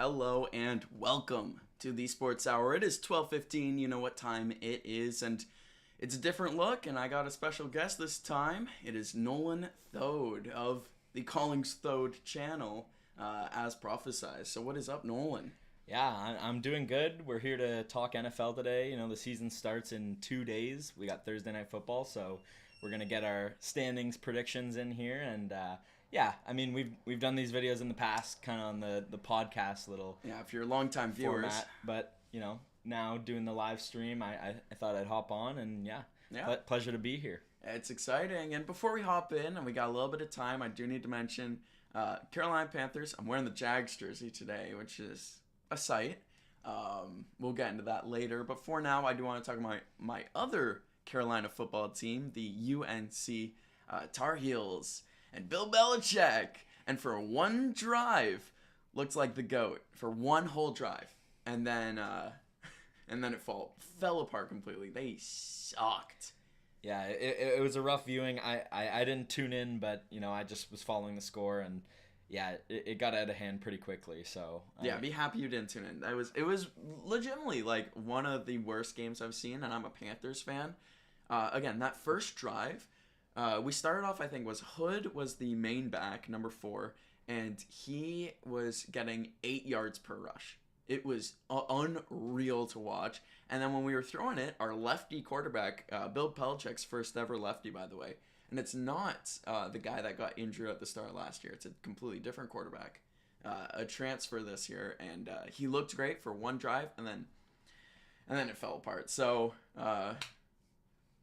Hello and welcome to the Sports Hour. It is 12:15. You know what time it is, and it's a different look. And I got a special guest this time. It is Nolan Thode of the Collings Thode channel, as prophesized. So what is up, Nolan? Yeah, I'm doing good. We're here to talk NFL today. You know, the season starts in 2 days. We got Thursday Night Football, so we're gonna get our standings predictions in here. And yeah, I mean we've done these videos in the past, kind of on the podcast little Yeah, if you're longtime viewers. format. But you know, now doing the live stream, I thought I'd hop on, and yeah, pleasure to be here. It's exciting. And before we hop in, and we got a little bit of time, I do need to mention Carolina Panthers. I'm wearing the Jags jersey today, which is a sight. We'll get into that later. But for now, I do want to talk about my other Carolina football team, the UNC Tar Heels, and Bill Belichick. And for one drive, looked like the GOAT for one whole drive, and then it fell apart completely. They sucked. Yeah, it was a rough viewing. I didn't tune in, but you know, I just was following the score, and yeah, it got out of hand pretty quickly. So yeah, be happy you didn't tune in. It was legitimately like one of the worst games I've seen, and I'm a Panthers fan. Again, that first drive, we started off. I think Hood was the main back, number 4, and he was getting 8 yards per rush. It was unreal to watch. And then when we were throwing it, our lefty quarterback, Bill Belichick's first ever lefty, by the way. And it's not the guy that got injured at the start of last year. It's a completely different quarterback, a transfer this year. And he looked great for one drive, and then it fell apart. So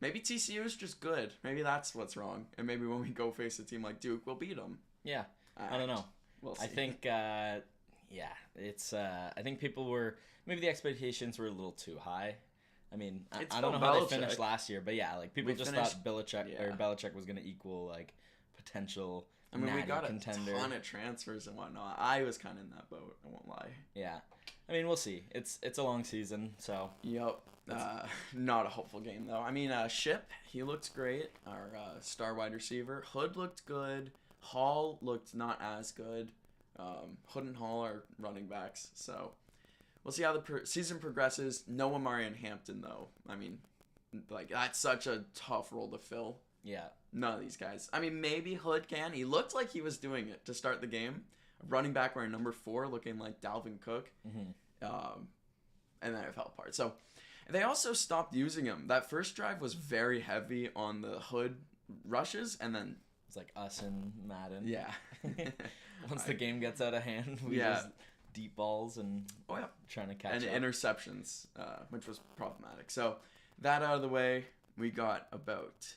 maybe TCU is just good. Maybe that's what's wrong. And maybe when we go face a team like Duke, we'll beat them. Yeah, I don't know. We'll see. I think yeah, it's I think maybe the expectations were a little too high. I mean, I don't know how they finished last year, but yeah, like people thought Belichick was going to equal like potential. I mean, we got contender. A ton of transfers and whatnot. I was kind of in that boat. I won't lie. Yeah, I mean, we'll see. It's a long season, so. Yep. Not a hopeful game though. I mean, Ship, he looked great. Our star wide receiver. Hood looked good. Hall looked not as good. Hood and Hall are running backs, so we'll see how the season progresses. No Amari and Hampton, though. I mean, like, that's such a tough role to fill. Yeah. None of these guys. I mean, maybe Hood can. He looked like he was doing it to start the game. Running back wearing number 4, looking like Dalvin Cook. Mm-hmm. And then it fell apart. So they also stopped using him. That first drive was very heavy on the Hood rushes, and then it's like us and Madden. Yeah. Once the game gets out of hand, we just deep balls and trying to catch up. And interceptions, which was problematic. So that out of the way, we got about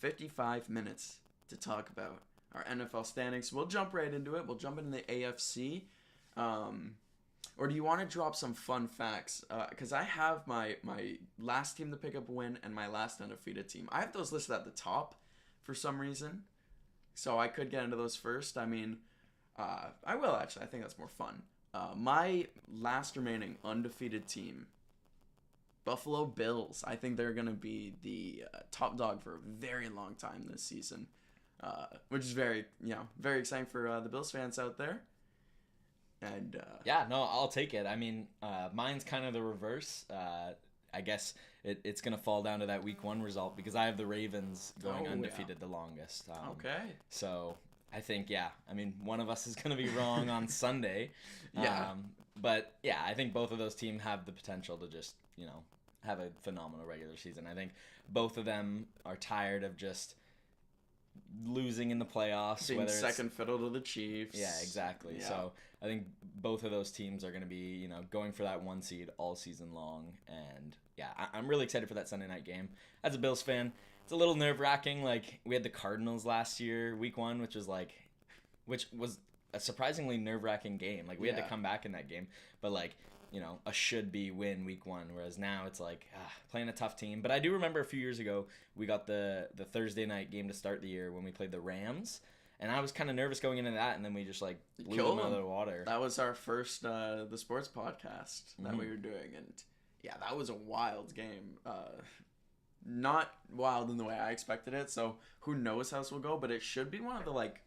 55 minutes to talk about our NFL standings. We'll jump right into it. We'll jump into the AFC. Or do you want to drop some fun facts? Because I have my last team to pick up a win and my last undefeated team. I have those listed at the top for some reason. So I could get into those first. I mean, I will actually. I think that's more fun. My last remaining undefeated team, Buffalo Bills. I think they're going to be the top dog for a very long time this season, which is very exciting for the Bills fans out there. And yeah, no, I'll take it. I mean, mine's kind of the reverse. I guess it's going to fall down to that week 1 result because I have the Ravens going undefeated the longest. Okay. So I think, I mean, one of us is going to be wrong on Sunday. Yeah. But yeah, I think both of those teams have the potential to just, have a phenomenal regular season. I think both of them are tired of just losing in the playoffs. Being second fiddle to the Chiefs. Yeah, exactly. Yeah. So I think both of those teams are going to be, going for that 1 seed all season long. And yeah, I'm really excited for that Sunday night game. As a Bills fan, it's a little nerve-wracking. Like, we had the Cardinals last year, week 1, which was a surprisingly nerve-wracking game. Like, we had to come back in that game. But, like, a should-be win week 1, whereas now it's like playing a tough team. But I do remember a few years ago, we got the Thursday night game to start the year when we played the Rams. And I was kind of nervous going into that, and then we just, like, blew them out of the water. That was our first The Sports podcast that we were doing, and yeah, that was a wild game. Not wild in the way I expected it, so who knows how this will go, but it should be one of the, like,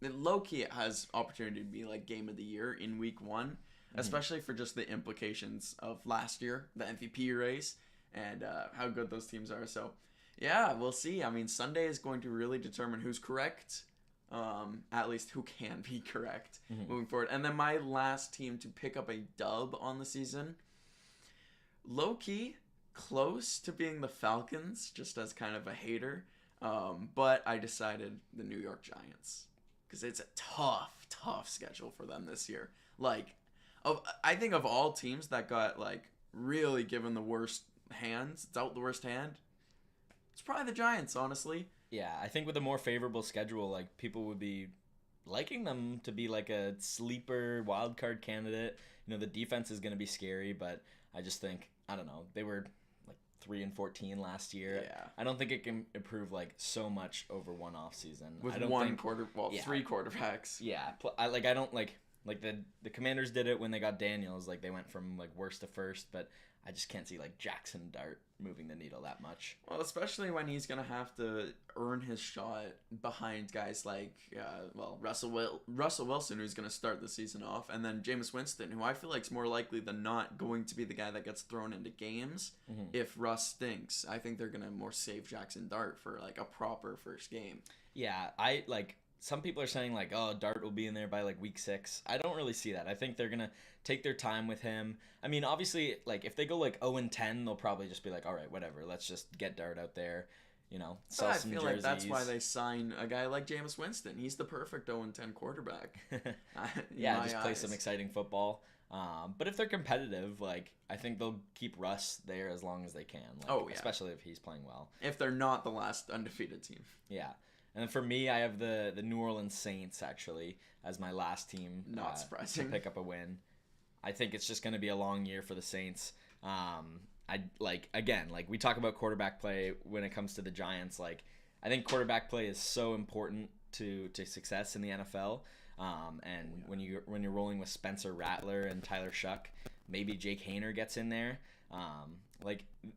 low-key it has opportunity to be, like, game of the year in week 1. especially for just the implications of last year, the MVP race, and how good those teams are. So, yeah, we'll see. I mean, Sunday is going to really determine who's correct, at least who can be correct moving forward. And then my last team to pick up a dub on the season, low-key, close to being the Falcons, just as kind of a hater. But I decided the New York Giants, because it's a tough schedule for them this year. Like, I think of all teams that got, like, really given the worst hands, dealt the worst hand, it's probably the Giants, honestly. Yeah, I think with a more favorable schedule, like, people would be liking them to be, like, a sleeper wildcard candidate. You know, the defense is going to be scary, but I just think, I don't know, they were 3-14 last year. Yeah. I don't think it can improve like so much over one off season. With I don't one think, three quarterbacks. Yeah, I don't like the Commanders did it when they got Daniels. Like they went from like worst to first, but I just can't see like Jackson Dart moving the needle that much. Well, especially when he's gonna have to earn his shot behind guys like Russell Wilson, who's gonna start the season off, and then Jameis Winston, who I feel like is more likely than not going to be the guy that gets thrown into games if Russ stinks. I think they're gonna more save Jackson Dart for like a proper first game. Yeah, I like. Some people are saying like, oh, Dart will be in there by like week 6. I don't really see that. I think they're gonna take their time with him. I mean, obviously, like if they go like 0-10, they'll probably just be like, all right, whatever. Let's just get Dart out there, you know, sell some jerseys. I feel like that's why they sign a guy like Jameis Winston. He's the perfect 0-10 quarterback. Yeah, just play some exciting football. But if they're competitive, like I think they'll keep Russ there as long as they can. Like, especially if he's playing well. If they're not the last undefeated team. Yeah. And then for me, I have the New Orleans Saints, actually, as my last team. Not surprising. To pick up a win. I think it's just going to be a long year for the Saints. We talk about quarterback play when it comes to the Giants. Like, I think quarterback play is so important to success in the NFL. When you're rolling with Spencer Rattler and Tyler Shuck, maybe Jake Haener gets in there.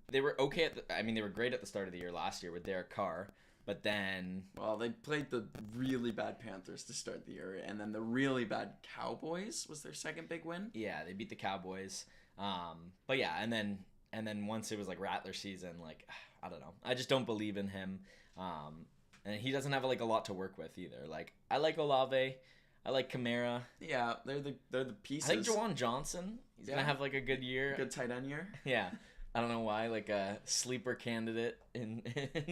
They were okay they were great at the start of the year last year with Derek Carr. But then... Well, they played the really bad Panthers to start the year, and then the really bad Cowboys was their second big win. Yeah, they beat the Cowboys. But yeah, and then once it was like Rattler season, like, I don't know. I just don't believe in him. And he doesn't have like a lot to work with either. Like, I like Olave. I like Kamara. Yeah, they're the pieces. I think Jawan Johnson, he's going to have like a good year. Good tight end year. Yeah. I don't know why, like a sleeper candidate in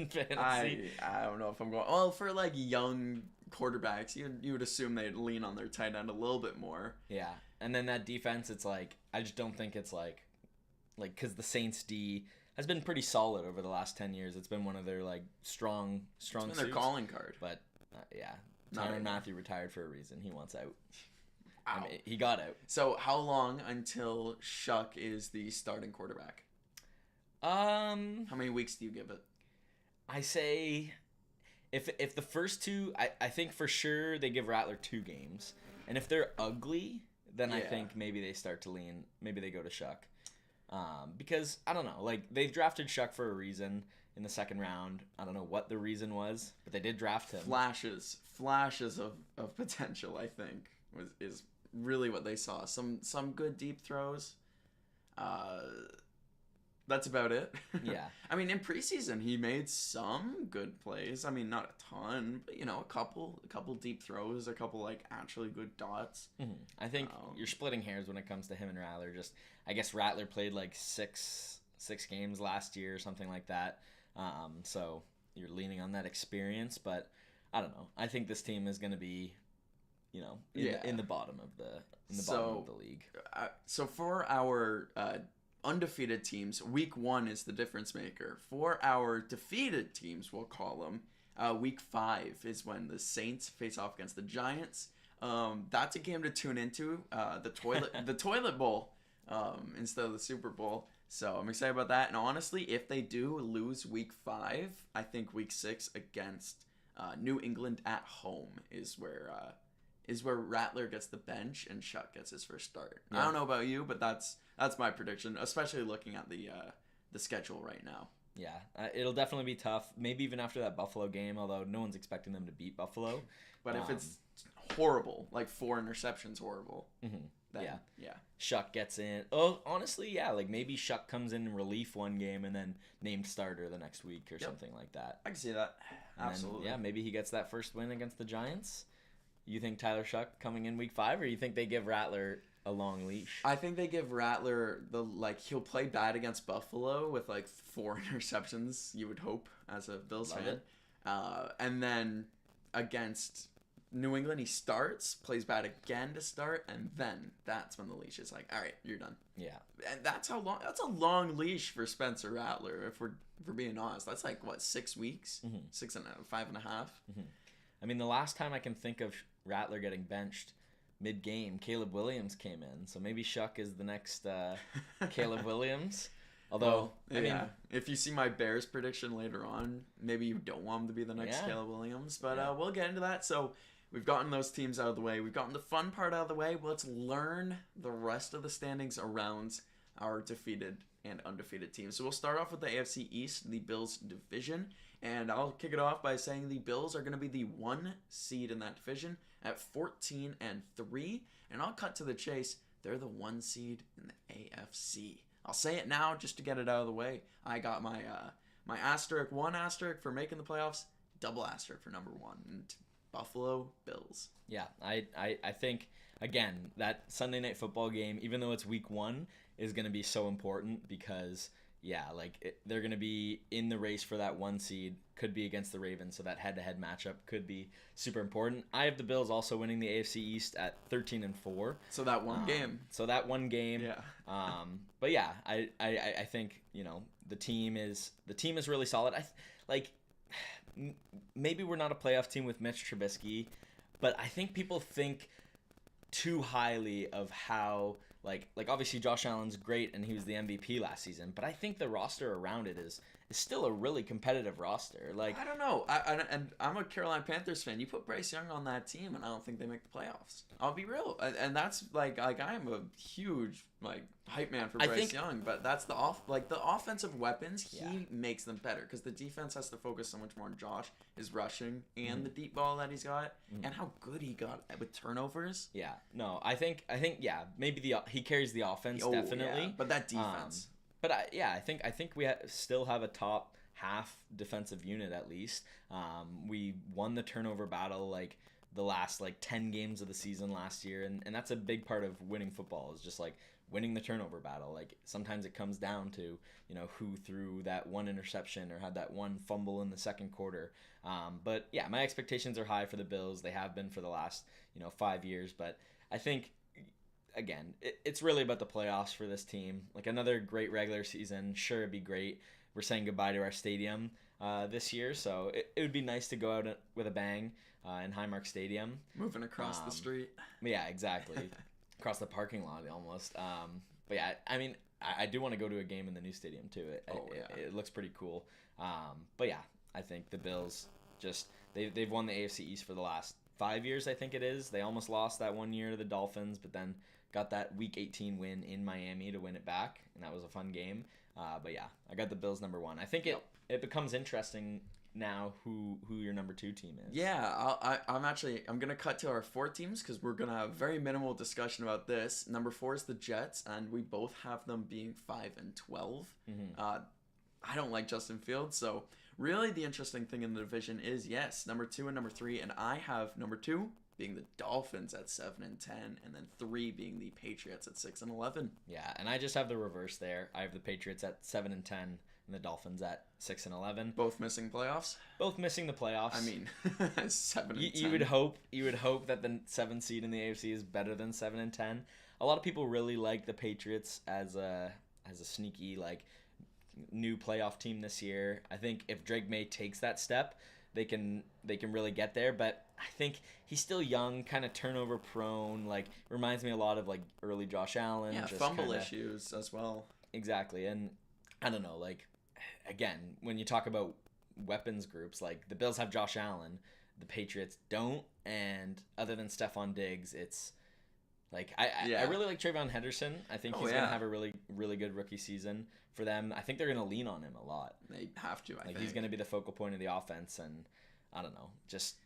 fantasy. I don't know if I'm going. Well, for like young quarterbacks, you would assume they'd lean on their tight end a little bit more. Yeah, and then that defense, it's like I just don't think it's like because the Saints D has been pretty solid over the last 10 years. It's been one of their like strong. It's been their calling card. But yeah, Tyrann Mathieu retired for a reason. He wants out. I mean, he got out. So how long until Shuck is the starting quarterback? How many weeks do you give it? I say if the first two, I think for sure they give Rattler 2 games. And if they're ugly, then I think maybe they start to lean, maybe they go to Shuck. Because, I don't know, like they drafted Shuck for a reason in the second round. I don't know what the reason was, but they did draft him. Flashes of potential, I think, is really what they saw. Some good deep throws. That's about it. Yeah. I mean, in preseason, he made some good plays. I mean, not a ton, but, a couple deep throws, a couple, like, actually good dots. Mm-hmm. I think you're splitting hairs when it comes to him and Rattler. Just, I guess Rattler played, like, six games last year or something like that. So you're leaning on that experience, but I don't know. I think this team is going to be, in the bottom of bottom of the league. So for our... undefeated teams, week 1 is the difference maker. For our defeated teams, we'll call them, week 5 is when the Saints face off against the Giants. That's a game to tune into, the toilet bowl, instead of the Super Bowl. So I'm excited about that. And honestly, if they do lose week 5, I think week 6 against New England at home is where Rattler gets the bench and Shuck gets his first start. Yeah. I don't know about you, but that's my prediction, especially looking at the schedule right now. Yeah, it'll definitely be tough. Maybe even after that Buffalo game, although no one's expecting them to beat Buffalo. But if it's horrible, like 4 interceptions, horrible. Mm-hmm. then Yeah. yeah. Shuck gets in. Oh, honestly, yeah. Like maybe Shuck comes in relief one game and then named starter the next week or something like that. I can see that. And Absolutely. then, yeah, maybe he gets that first win against the Giants. You think Tyler Shuck coming in week 5, or you think they give Rattler a long leash? I think they give Rattler he'll play bad against Buffalo with 4 interceptions, you would hope, as a Bills Love fan. And then against New England, he starts, plays bad again to start, and then that's when the leash is all right, you're done. Yeah. And that's a long leash for Spencer Rattler, if we're being honest. That's 6 weeks? Mm-hmm. 5.5. Mm-hmm. I mean, the last time I can think of Rattler getting benched mid-game, Caleb Williams came in. So maybe Shuck is the next Caleb Williams. Although, I mean, if you see my Bears prediction later on, maybe you don't want him to be the next Caleb Williams. But we'll get into that. So we've gotten those teams out of the way. We've gotten the fun part out of the way. Let's learn the rest of the standings around our defeated and undefeated teams. So we'll start off with the AFC East, the Bills division. And I'll kick it off by saying the Bills are going to be the 1 seed in that division at 14-3. And I'll cut to the chase. They're the 1 seed in the AFC. I'll say it now just to get it out of the way. I got my my asterisk, 1 asterisk for making the playoffs, double asterisk for number 1. And Buffalo Bills. Yeah, I think, again, that Sunday Night Football game, even though it's week 1, is going to be so important because, they're going to be in the race for that 1 seed, could be against the Ravens, so that head-to-head matchup could be super important. I have the Bills also winning the AFC East at 13-4. So that one game. Yeah. But yeah, I think, the team is really solid. Maybe we're not a playoff team with Mitch Trubisky, but I think people think too highly of how obviously Josh Allen's great and he was the MVP last season, but I think the roster around it is still a really competitive roster. I don't know. I'm a Carolina Panthers fan. You put Bryce Young on that team, and I don't think they make the playoffs. I'll be real, and that's I am a huge hype man for Bryce Young, but that's the offensive weapons. He makes them better because the defense has to focus so much more on Josh, his rushing, and the deep ball that he's got, and how good he got with turnovers. Yeah, no, I think maybe he carries the offense definitely, yeah, but that defense. But I think we still have a top half defensive unit at least. We won the turnover battle the last 10 games of the season last year, and that's a big part of winning football is just winning the turnover battle. Sometimes it comes down to who threw that one interception or had that one fumble in the second quarter. But yeah, my expectations are high for the Bills. They have been for the last 5 years, but I think, again, it's really about the playoffs for this team. Another great regular season, sure, it'd be great. We're saying goodbye to our stadium this year, so it would be nice to go out with a bang in Highmark Stadium. Moving across the street. Yeah, exactly. Across the parking lot almost. But yeah, I mean, I do want to go to a game in the new stadium too. It looks pretty cool. But yeah, I think the Bills they've won the AFC East for the last 5 years, I think it is. They almost lost that 1 year to the Dolphins, but then got that Week 18 win in Miami to win it back, and that was a fun game. But yeah, I got the Bills number 1. I think it becomes interesting now who your number 2 team is. Yeah, I'm gonna cut to our 4 teams because we're gonna have very minimal discussion about this. Number 4 is the Jets, and we both have them being 5-12. I don't like Justin Fields, so really the interesting thing in the division is number 2 and number 3, and I have number 2 being the Dolphins at 7-10, and then 3 being the Patriots at 6-11. Yeah, and I just have the reverse there. I have the Patriots at 7-10 and the Dolphins at 6-11. Both missing playoffs. Both missing the playoffs. I mean, 7-10. You would hope that the 7th seed in the AFC is better than 7-10. A lot of people really like the Patriots as a sneaky new playoff team this year. I think if Drake May takes that step, they can really get there, but I think he's still young, kind of turnover prone, reminds me a lot of early Josh Allen. Yeah, just fumble issues as well. Exactly, and I don't know, again, when you talk about weapons groups, the Bills have Josh Allen, the Patriots don't, and other than Stephon Diggs, it's I really like Trayvon Henderson. I think he's going to have a really, really good rookie season for them. I think they're going to lean on him a lot. They have to, I think. He's going to be the focal point of the offense, and I don't know, just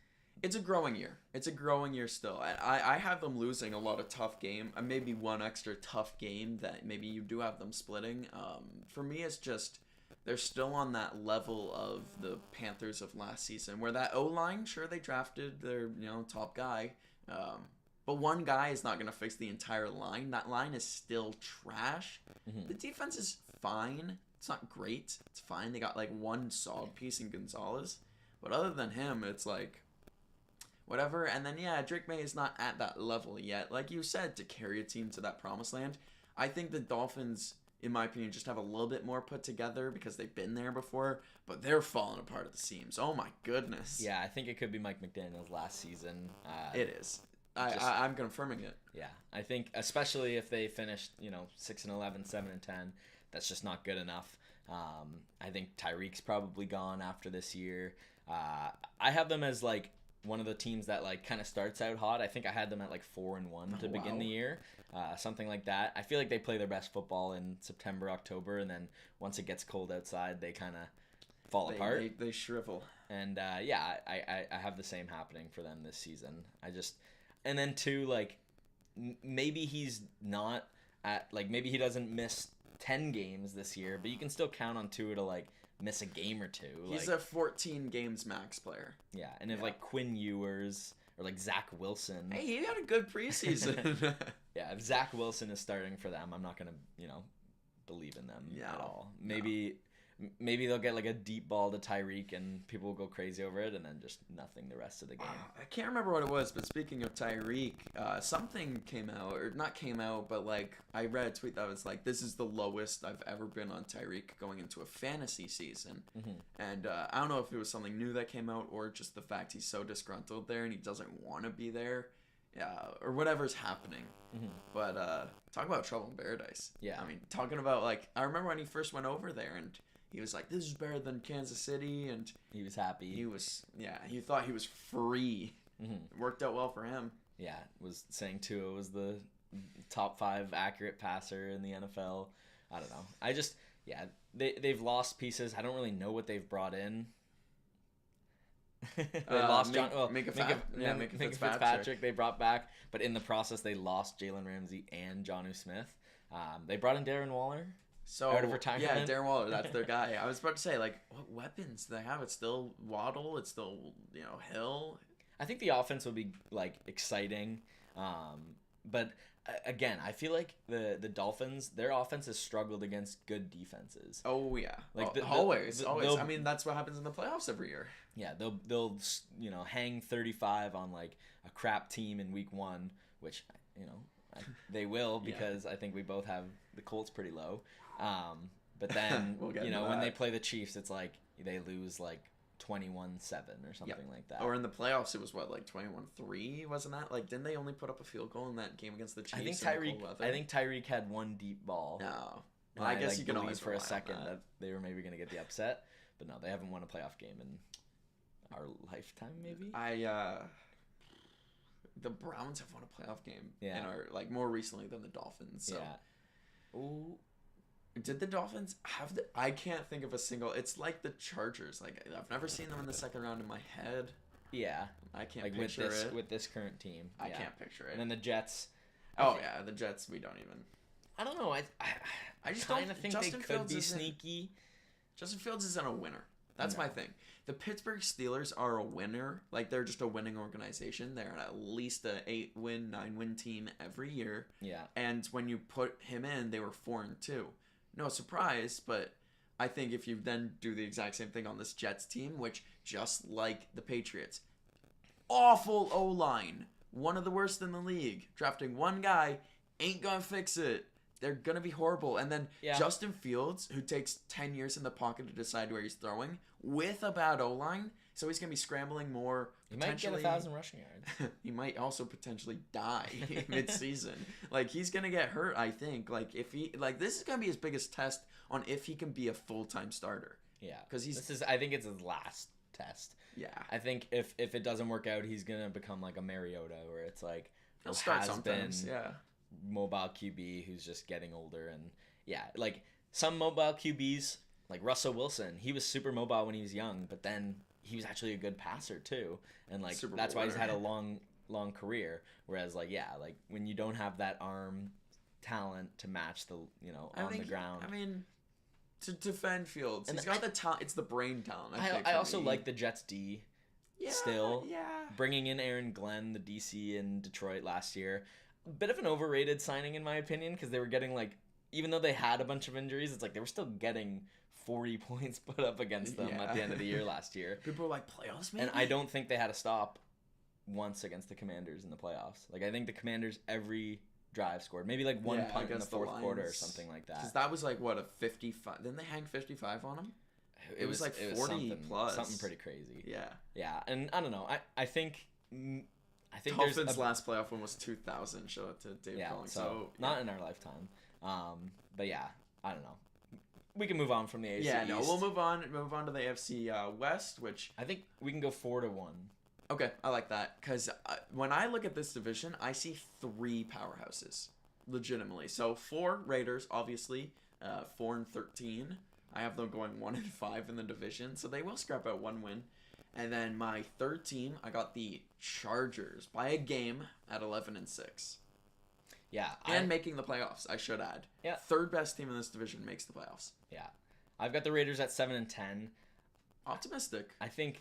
It's a growing year. It's a growing year still. I have them losing a lot of tough game. Maybe one extra tough game that maybe you do have them splitting. For me, it's just they're still on that level of the Panthers of last season, where that O-line, sure, they drafted their top guy, but one guy is not going to fix the entire line. That line is still trash. Mm-hmm. The defense is fine. It's not great. It's fine. They got like one solid piece in Gonzalez, but other than him, it's like whatever. And then Drake May is not at that level yet, like you said, to carry a team to that promised land. I think the Dolphins, in my opinion, just have a little bit more put together because they've been there before, but they're falling apart at the seams. Oh my goodness. Yeah, I think it could be Mike McDaniel's last season. It is. I'm confirming it. Yeah, I think especially if they finished 6-11, 7-10, that's just not good enough. I think Tyreek's probably gone after this year. I have them as like one of the teams that like kind of starts out hot. I think I had them at like 4-1 to begin the year, something like that. I feel like they play their best football in September, October, and then once it gets cold outside, they kind of fall apart. They shrivel. And I have the same happening for them this season. And then too, like maybe he's not at like maybe he doesn't miss 10 games this year, but you can still count on Tua to like miss a game or two. He's a 14 games max player. Yeah, and if like Quinn Ewers or like Zach Wilson. Hey, he had a good preseason. Yeah, if Zach Wilson is starting for them, I'm not gonna believe in them at all. Maybe they'll get like a deep ball to Tyreek and people will go crazy over it, and then just nothing the rest of the game. I can't remember what it was, but speaking of Tyreek, something came out, or not came out, but like I read a tweet that was like, this is the lowest I've ever been on Tyreek going into a fantasy season. Mm-hmm. And I don't know if it was something new that came out or just the fact he's so disgruntled there and he doesn't want to be there. Or whatever's happening. Mm-hmm. But talk about trouble in paradise. Yeah. I mean, talking about like, I remember when he first went over there and he was like, this is better than Kansas City, and he was happy. He thought he was free. Mm-hmm. It worked out well for him. Yeah, was saying Tua was the top 5 accurate passer in the NFL. I don't know. They've lost pieces. I don't really know what they've brought in. They lost Minka Fitzpatrick. They brought back, but in the process they lost Jalen Ramsey and Jonnu Smith. They brought in Darren Waller. So out of retirement. Yeah, Darren Waller, that's their guy. I was about to say, like, what weapons do they have? It's still Waddle. It's still Hill. I think the offense will be like exciting, but again, I feel like the Dolphins, their offense has struggled against good defenses. Oh yeah, like always. I mean, that's what happens in the playoffs every year. Yeah, they'll hang 35 on like a crap team in week 1, which they will because I think we both have the Colts pretty low. But then when they play the Chiefs, it's like they lose like 21-7 or something like that. Or in the playoffs, it was what, like 21-3, wasn't that? Like, didn't they only put up a field goal in that game against the Chiefs? I think Tyreek had one deep ball. No, I guess you can always for a second that they were maybe going to get the upset, but no, they haven't won a playoff game in our lifetime. Maybe the Browns have won a playoff game in our more recently than the Dolphins. So. Yeah. Ooh. Did the Dolphins have I can't think of a single. It's like the Chargers. Like, I've never seen them in the second round in my head. Yeah. I can't picture it. With this current team. I can't picture it. And then the Jets. The Jets, we don't even. I don't know. I just kind of think Justin they could Fields be sneaky. Justin Fields isn't a winner. That's my thing. The Pittsburgh Steelers are a winner. Like, they're just a winning organization. They're at least a 8-win, 9-win team every year. Yeah. And when you put him in, they were 4-2. No surprise, but I think if you then do the exact same thing on this Jets team, which, just like the Patriots, awful O-line, one of the worst in the league, drafting one guy, ain't gonna fix it. They're gonna be horrible. And then Justin Fields, who takes 10 years in the pocket to decide where he's throwing, with a bad O-line, so he's gonna be scrambling more. He might get 1,000 rushing yards. He might also potentially die mid-season. Like, he's gonna get hurt, I think. Like, if he this is gonna be his biggest test on if he can be a full-time starter. Yeah, because I think it's his last test. Yeah, I think if it doesn't work out, he's gonna become like a Mariota, where it's like he'll start sometimes. Yeah, mobile QB who's just getting older, and like some mobile QBs. Like Russell Wilson, he was super mobile when he was young, but then he was actually a good passer too, and like Super that's Bowl why he's winner. had a long career. Whereas like like when you don't have that arm talent to match the on the ground. I mean, to defend Fields, And he's got the talent. It's the brain talent. I also like the Jets D. Yeah, Still, yeah. bringing in Aaron Glenn, the DC in Detroit last year, a bit of an overrated signing in my opinion, because they were getting like, even though they had a bunch of injuries, it's like they were still getting 40 points put up against them at the end of the year last year. People were like, playoffs, maybe? And I don't think they had a stop once against the Commanders in the playoffs. Like I think the Commanders every drive scored, maybe like one punt in the fourth quarter or something like that. Because that was like what, a 55? Didn't they hang 55 on him? It was like 40 plus. Something pretty crazy. Yeah. And I don't know. I think Dolphins' last playoff one was 2000. Shout out to Dave Collings. So not in our lifetime. But yeah, I don't know. We can move on from the AFC Yeah, no, East. we'll move on to the AFC West, which I think we can go 4-1. Okay, I like that because when I look at this division, I see 3 powerhouses, legitimately. So 4 Raiders, obviously, 4-13. I have them going 1-5 in the division, so they will scrap out 1 win. And then my third team, I got the Chargers by a game at 11-6. Yeah, and making the playoffs, I should add. Yeah, third best team in this division makes the playoffs. Yeah, I've got the Raiders at 7-10. Optimistic. I think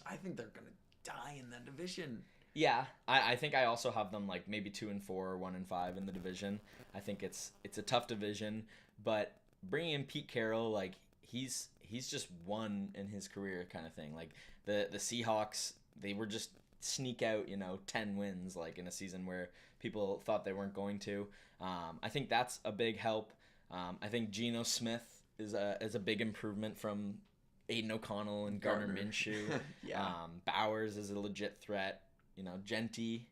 they're gonna die in that division. Yeah, I think I also have them like maybe 2-4 or 1-5 in the division. I think it's a tough division, but bringing in Pete Carroll, like he's just won in his career kind of thing. Like the Seahawks, they were just sneak out 10 wins like in a season where people thought they weren't going to. I think that's a big help. I think Geno Smith is a big improvement from Aiden O'Connell and Gardner Minshew. Yeah. Bowers is a legit threat. Genty,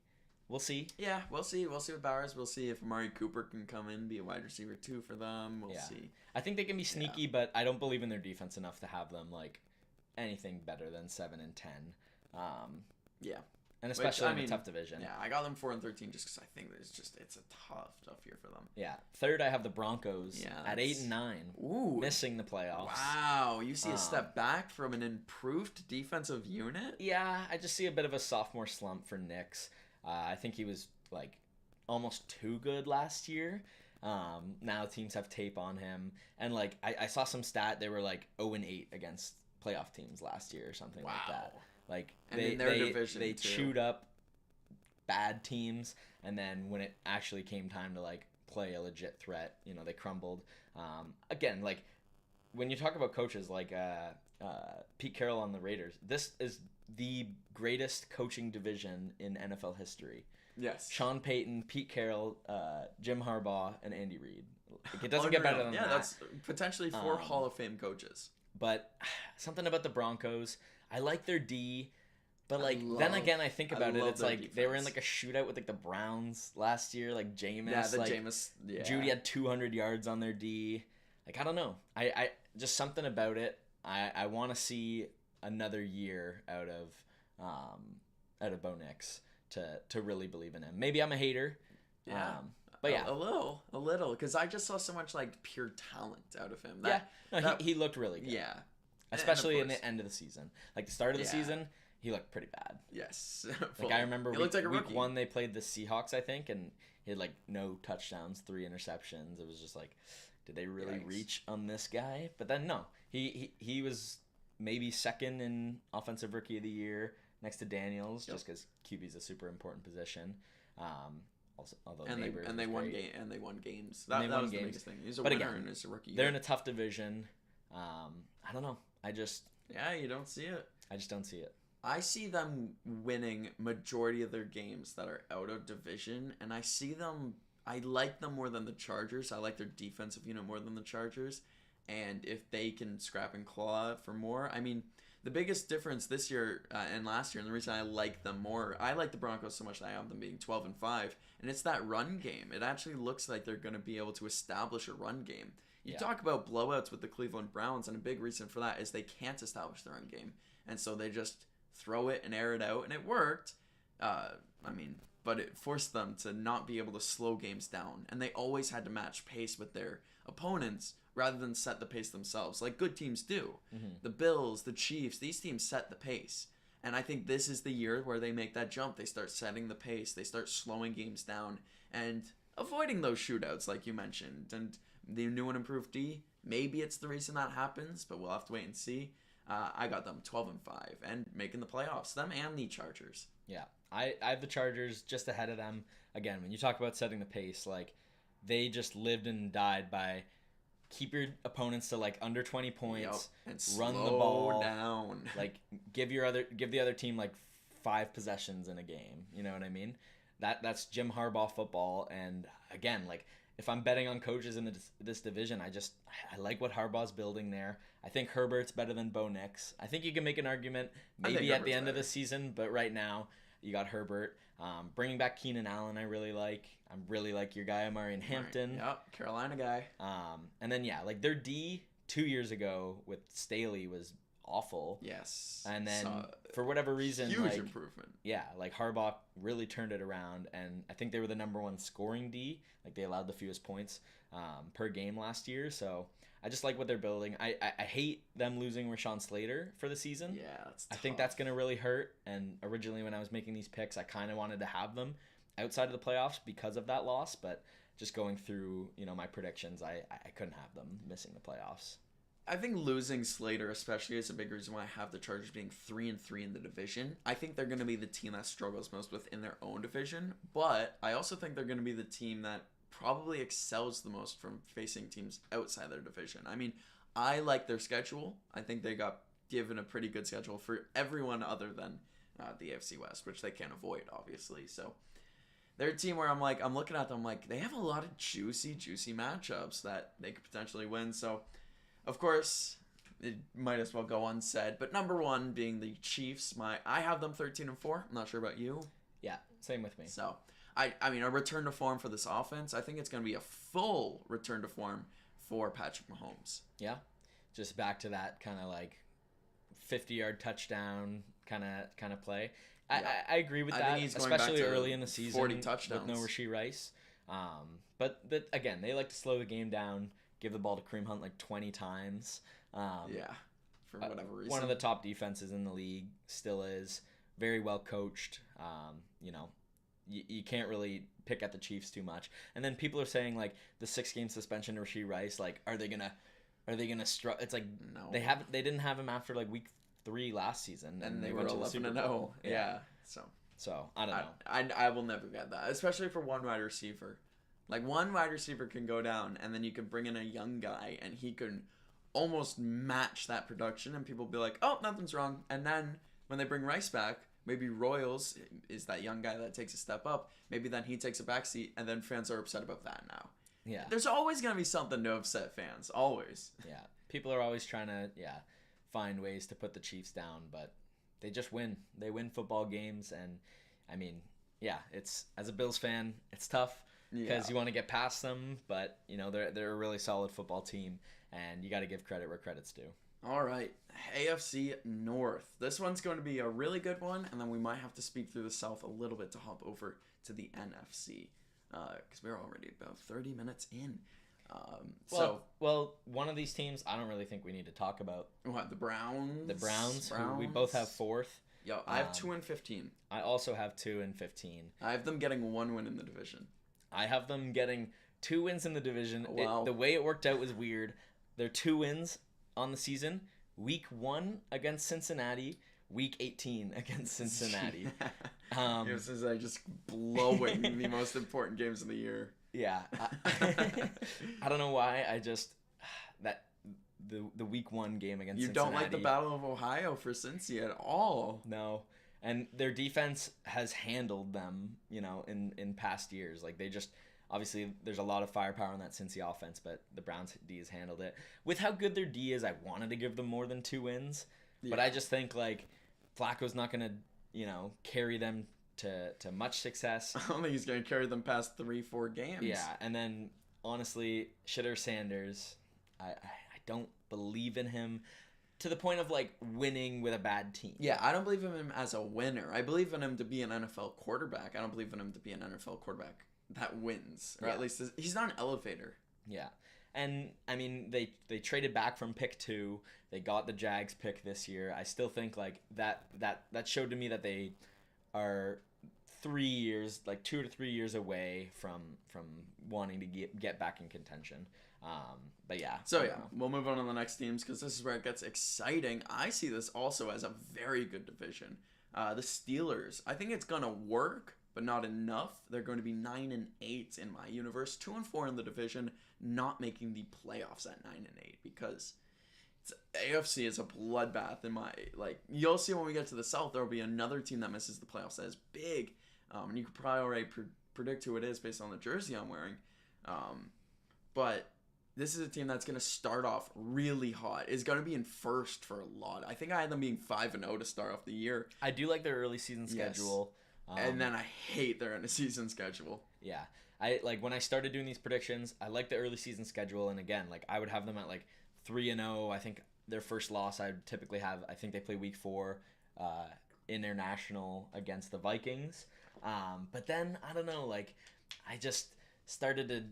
we'll see. Yeah, we'll see. We'll see with Bowers. We'll see if Amari Cooper can come in, be a wide receiver 2 for them. We'll see. I think they can be sneaky, but I don't believe in their defense enough to have them like anything better than 7-10. Yeah. And especially in a tough division. Yeah, I got them 4-13 just because I think it's a tough year for them. Yeah. Third, I have the Broncos at 8-9. Ooh. Missing the playoffs. Wow. You see a step back from an improved defensive unit? Yeah, I just see a bit of a sophomore slump for Nix. I think he was like almost too good last year. Now teams have tape on him. And like I saw some stat, they were like 0-8 against playoff teams last year or something like that. Like they chewed up bad teams, and then when it actually came time to like play a legit threat, they crumbled. Again, like when you talk about coaches like Pete Carroll on the Raiders, this is the greatest coaching division in NFL history. Yes. Sean Payton, Pete Carroll, Jim Harbaugh, and Andy Reid. Like, it doesn't get better than that. Yeah, that's potentially 4 Hall of Fame coaches. But something about the Broncos, I like their D, but like then again I think about it, it's like defense. They were in like a shootout with like the Browns last year, like Jameis. Yeah, like, Jameis. Yeah. Judy had 200 yards on their D. Like I don't know, I just something about it. I want to see another year out of Bo Nix to really believe in him. Maybe I'm a hater. Yeah. But yeah, a little, because I just saw so much like pure talent out of him. He looked really good. Yeah, especially in the end of the season. Like the start of the season, he looked pretty bad. Yes, like I remember like week 1 they played the Seahawks, I think, and he had like no touchdowns, 3 interceptions. It was just like, did they really reach on this guy? But then no, he was maybe second in offensive rookie of the year next to Daniels, just because QB's a super important position. Also, although they won games. That was the biggest thing. He's a winner and it's a rookie. They're in a tough division. I don't know. You don't see it. I just don't see it. I see them winning majority of their games that are out of division, and I like them more than the Chargers. I like their defensive unit more than the Chargers, and if they can scrap and claw for more, I mean, the biggest difference this year and last year, and the reason I like them more, I like the Broncos so much that I have them being 12-5, and it's that run game. It actually looks like they're going to be able to establish a run game. You talk about blowouts with the Cleveland Browns, and a big reason for that is they can't establish the run game, and so they just throw it and air it out, and it worked. But but it forced them to not be able to slow games down. And they always had to match pace with their opponents rather than set the pace themselves, like good teams do. The Bills, the Chiefs, these teams set the pace. And I think this is the year where they make that jump. They start setting the pace. They start slowing games down and avoiding those shootouts like you mentioned. And the new and improved D, maybe it's the reason that happens, but we'll have to wait and see. I got them 12-5 and making the playoffs, them and the Chargers. Yeah, I have the Chargers just ahead of them. Again, when you talk about setting the pace, like they just lived and died by keep your opponents to like under 20 points, and run the ball down. Like give the other team like 5 possessions in a game. You know what I mean? That's Jim Harbaugh football. And again, like if I'm betting on coaches in this division, I like what Harbaugh's building there. I think Herbert's better than Bo Nix. I think you can make an argument maybe at the end of the season, but right now you got Herbert. Bringing back Keenan Allen, I really like. I really like your guy, Amari Hampton. Right. Yep, Carolina guy. And then, yeah, like their D 2 years ago with Staley was awful. Yes. And then for whatever reason, huge improvement. Yeah, like Harbaugh really turned it around, and I think they were the number 1 scoring D. Like they allowed the fewest points per game last year. So I just like what they're building. I hate them losing Rashawn Slater for the season. Yeah, that's tough. I think that's going to really hurt. And originally when I was making these picks, I kind of wanted to have them outside of the playoffs because of that loss. But just going through, my predictions, I couldn't have them missing the playoffs. I think losing Slater especially is a big reason why I have the Chargers being 3-3 in the division. I think they're going to be the team that struggles most within their own division. But I also think they're going to be the team that probably excels the most from facing teams outside their division. I mean, I like their schedule. I think they got given a pretty good schedule for everyone other than the AFC West, which they can't avoid, obviously. So they're a team where I'm looking at them like they have a lot of juicy matchups that they could potentially win. So, of course, it might as well go unsaid. But number 1 being the Chiefs. I have them 13-4. I'm not sure about you. Yeah, same with me. So, I mean, a return to form for this offense. I think it's going to be a full return to form for Patrick Mahomes. Yeah, just back to that kind of like 50-yard touchdown kind of play. Yeah. I agree with that, especially early in the season 40 touchdowns with no Rashee Rice. But again, they like to slow the game down, give the ball to Kareem Hunt like 20 times. For whatever reason. One of the top defenses in the league still is very well coached. You can't really pick at the Chiefs too much. And then people are saying like the 6-game suspension to Rashee Rice, like are they gonna struggle? It's like no. They didn't have him after like week 3 last season, and they went were 11-0. Yeah. So I don't know. I will never get that, especially for one wide receiver. Like one wide receiver can go down, and then you can bring in a young guy, and he can almost match that production, and people will be like, "Oh, nothing's wrong." And then when they bring Rice back, maybe Royals is that young guy that takes a step up. Maybe then he takes a backseat, and then fans are upset about that now. Yeah. There's always going to be something to upset fans. Always. Yeah. People are always trying to, find ways to put the Chiefs down, but they just win. They win football games, and, I mean, it's as a Bills fan, it's tough because you want to get past them, but, they're a really solid football team, and you got to give credit where credit's due. All right, AFC North. This one's going to be a really good one, and then we might have to speak through the South a little bit to hop over to the NFC because we're already about 30 minutes in. Well, one of these teams I don't really think we need to talk about. What, the Browns? The Browns. Who we both have 4th. Yo, I have 2-15. I also have 2-15. I have them getting 1 win in the division. I have them getting 2 wins in the division. Oh, wow. The way it worked out was weird. They're 2 wins on the season. Week 1 against Cincinnati. Week 18 against Cincinnati. This is just blowing the most important games of the year. Yeah. I don't know why. I just the week 1 game against Cincinnati. You don't like the Battle of Ohio for Cincy at all. No. And their defense has handled them, in past years. Like they just obviously there's a lot of firepower in that Cincy offense, but the Browns D has handled it. With how good their D is, I wanted to give them more than 2 wins. Yeah. But I just think like Flacco's not going to, carry them to much success. I don't think he's going to carry them past 3-4 games. Yeah, and then honestly, Shitter Sanders, I don't believe in him. to the point of like winning with a bad team. Yeah, I don't believe in him as a winner. I believe in him to be an NFL quarterback. I don't believe in him to be an NFL quarterback that wins, or at least he's not an elevator. Yeah. And I mean, they traded back from pick 2. They got the Jags pick this year. I still think like that showed to me that they are 3 years, like 2 to 3 years away from wanting to get back in contention. But yeah. So yeah, we'll move on to the next teams because this is where it gets exciting. I see this also as a very good division. The Steelers. I think it's gonna work, but not enough. They're going to be 9-8 in my universe, 2-4 in the division, not making the playoffs at 9-8 because AFC is a bloodbath in my You'll see when we get to the South, there will be another team that misses the playoffs that is big, and you could probably already predict who it is based on the jersey I'm wearing. But this is a team that's going to start off really hot. It's going to be in first for a lot. I think I had them being 5-0 to start off the year. I do like their early season schedule. And then I hate their end of season schedule. Yeah. I like when I started doing these predictions, I like the early season schedule, and again, like I would have them at like 3-0. I think their first loss I would typically have, I think they play week 4 international against the Vikings. But then I don't know, like I just started to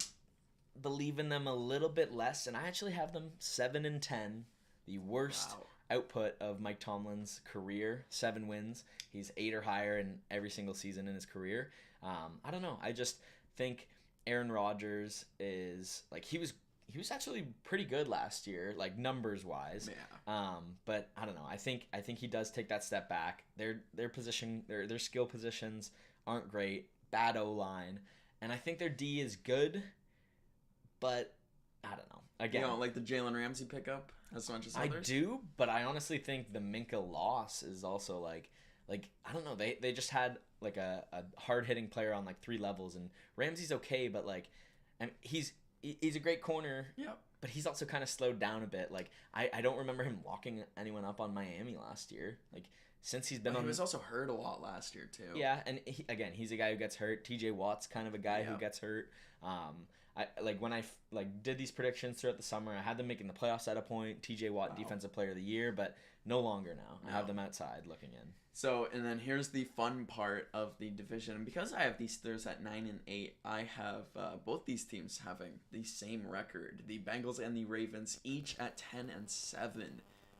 believe in them a little bit less, and I actually have them 7-10, the worst output of Mike Tomlin's career. 7 wins. He's 8 or higher in every single season in his career. I don't know. I just think Aaron Rodgers is like he was actually pretty good last year, like numbers wise. Yeah. But I don't know. I think he does take that step back. Their position, their skill positions aren't great. Bad O-line, and I think their D is good, but I don't know. Again, you don't like the Jalen Ramsey pickup as much as others? I do, but I honestly think the Minka loss is also like I don't know. They just had like a hard hitting player on like 3 levels, and Ramsey's okay, but like, he's a great corner. Yep. But he's also kind of slowed down a bit. Like I don't remember him locking anyone up on Miami last year. Like since he's been on. He was also hurt a lot last year too. Yeah, and he's a guy who gets hurt. TJ Watt's kind of a guy who gets hurt. I like when I did these predictions throughout the summer, I had them making the playoffs at a point. TJ Watt, Defensive Player of the Year, but no longer now. I have them outside looking in. So, and then here's the fun part of the division. Because I have these Steelers at 9-8, I have both these teams having the same record. The Bengals and the Ravens each at 10-7,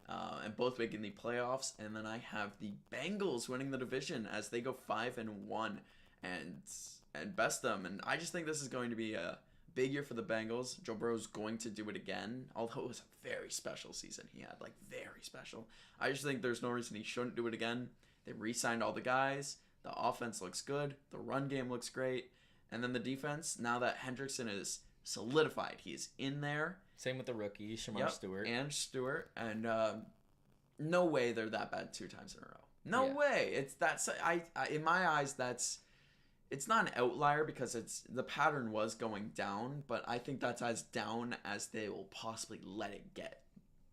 and both making the playoffs. And then I have the Bengals winning the division as they go 5-1 and best them. And I just think this is going to be a big year for the Bengals. Joe Burrow's going to do it again, although it was a very special season he had, like very special. I just think there's no reason he shouldn't do it again. They re-signed all the guys. The offense looks good. The run game looks great. And then the defense, now that Hendrickson is solidified, he's in there. Same with the rookie, Shamar Stewart. And Stewart. And no way they're that bad 2 times in a row. No way. I in my eyes, it's not an outlier because the pattern was going down, but I think that's as down as they will possibly let it get.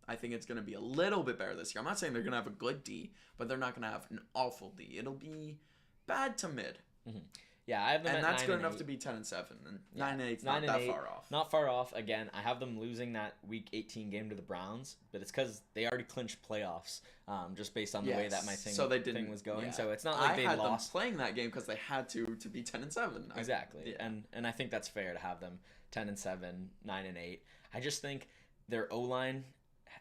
I think it's going to be a little bit better this year. I'm not saying they're going to have a good D, but they're not going to have an awful D. It'll be bad to mid. Mm-hmm. Yeah, I have them and at 9-8. And that's good enough to be 10-7. And 9-8's not that far off. Not far off. Again, I have them losing that Week 18 game to the Browns, but it's because they already clinched playoffs, just based on the way that my thing was going. Yeah. So it's not like they lost. I had them playing that game because they had to be 10-7. Exactly. And I think that's fair to have them 10-7, 9-8. I just think their O-line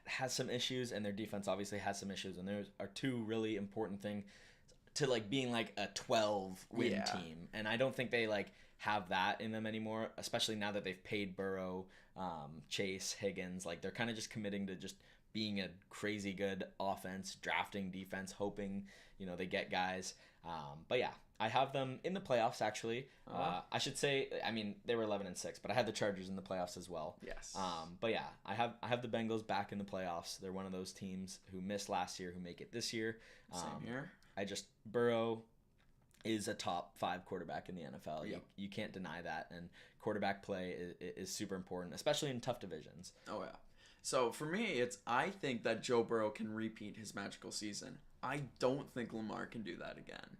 has some issues, and their defense obviously has some issues, and there are 2 really important things to like being like a 12-win team, and I don't think they like have that in them anymore, especially now that they've paid Burrow, Chase, Higgins. Like they're kind of just committing to just being a crazy good offense, drafting defense, hoping they get guys. But yeah, I have them in the playoffs actually. I should say, I mean they were 11-6, but I had the Chargers in the playoffs as well. Yes. But yeah, I have the Bengals back in the playoffs. They're one of those teams who missed last year who make it this year. Same here. Burrow is a top 5 quarterback in the NFL. Yep. You can't deny that, and quarterback play is super important, especially in tough divisions. Oh yeah. So for me, I think that Joe Burrow can repeat his magical season. I don't think Lamar can do that again.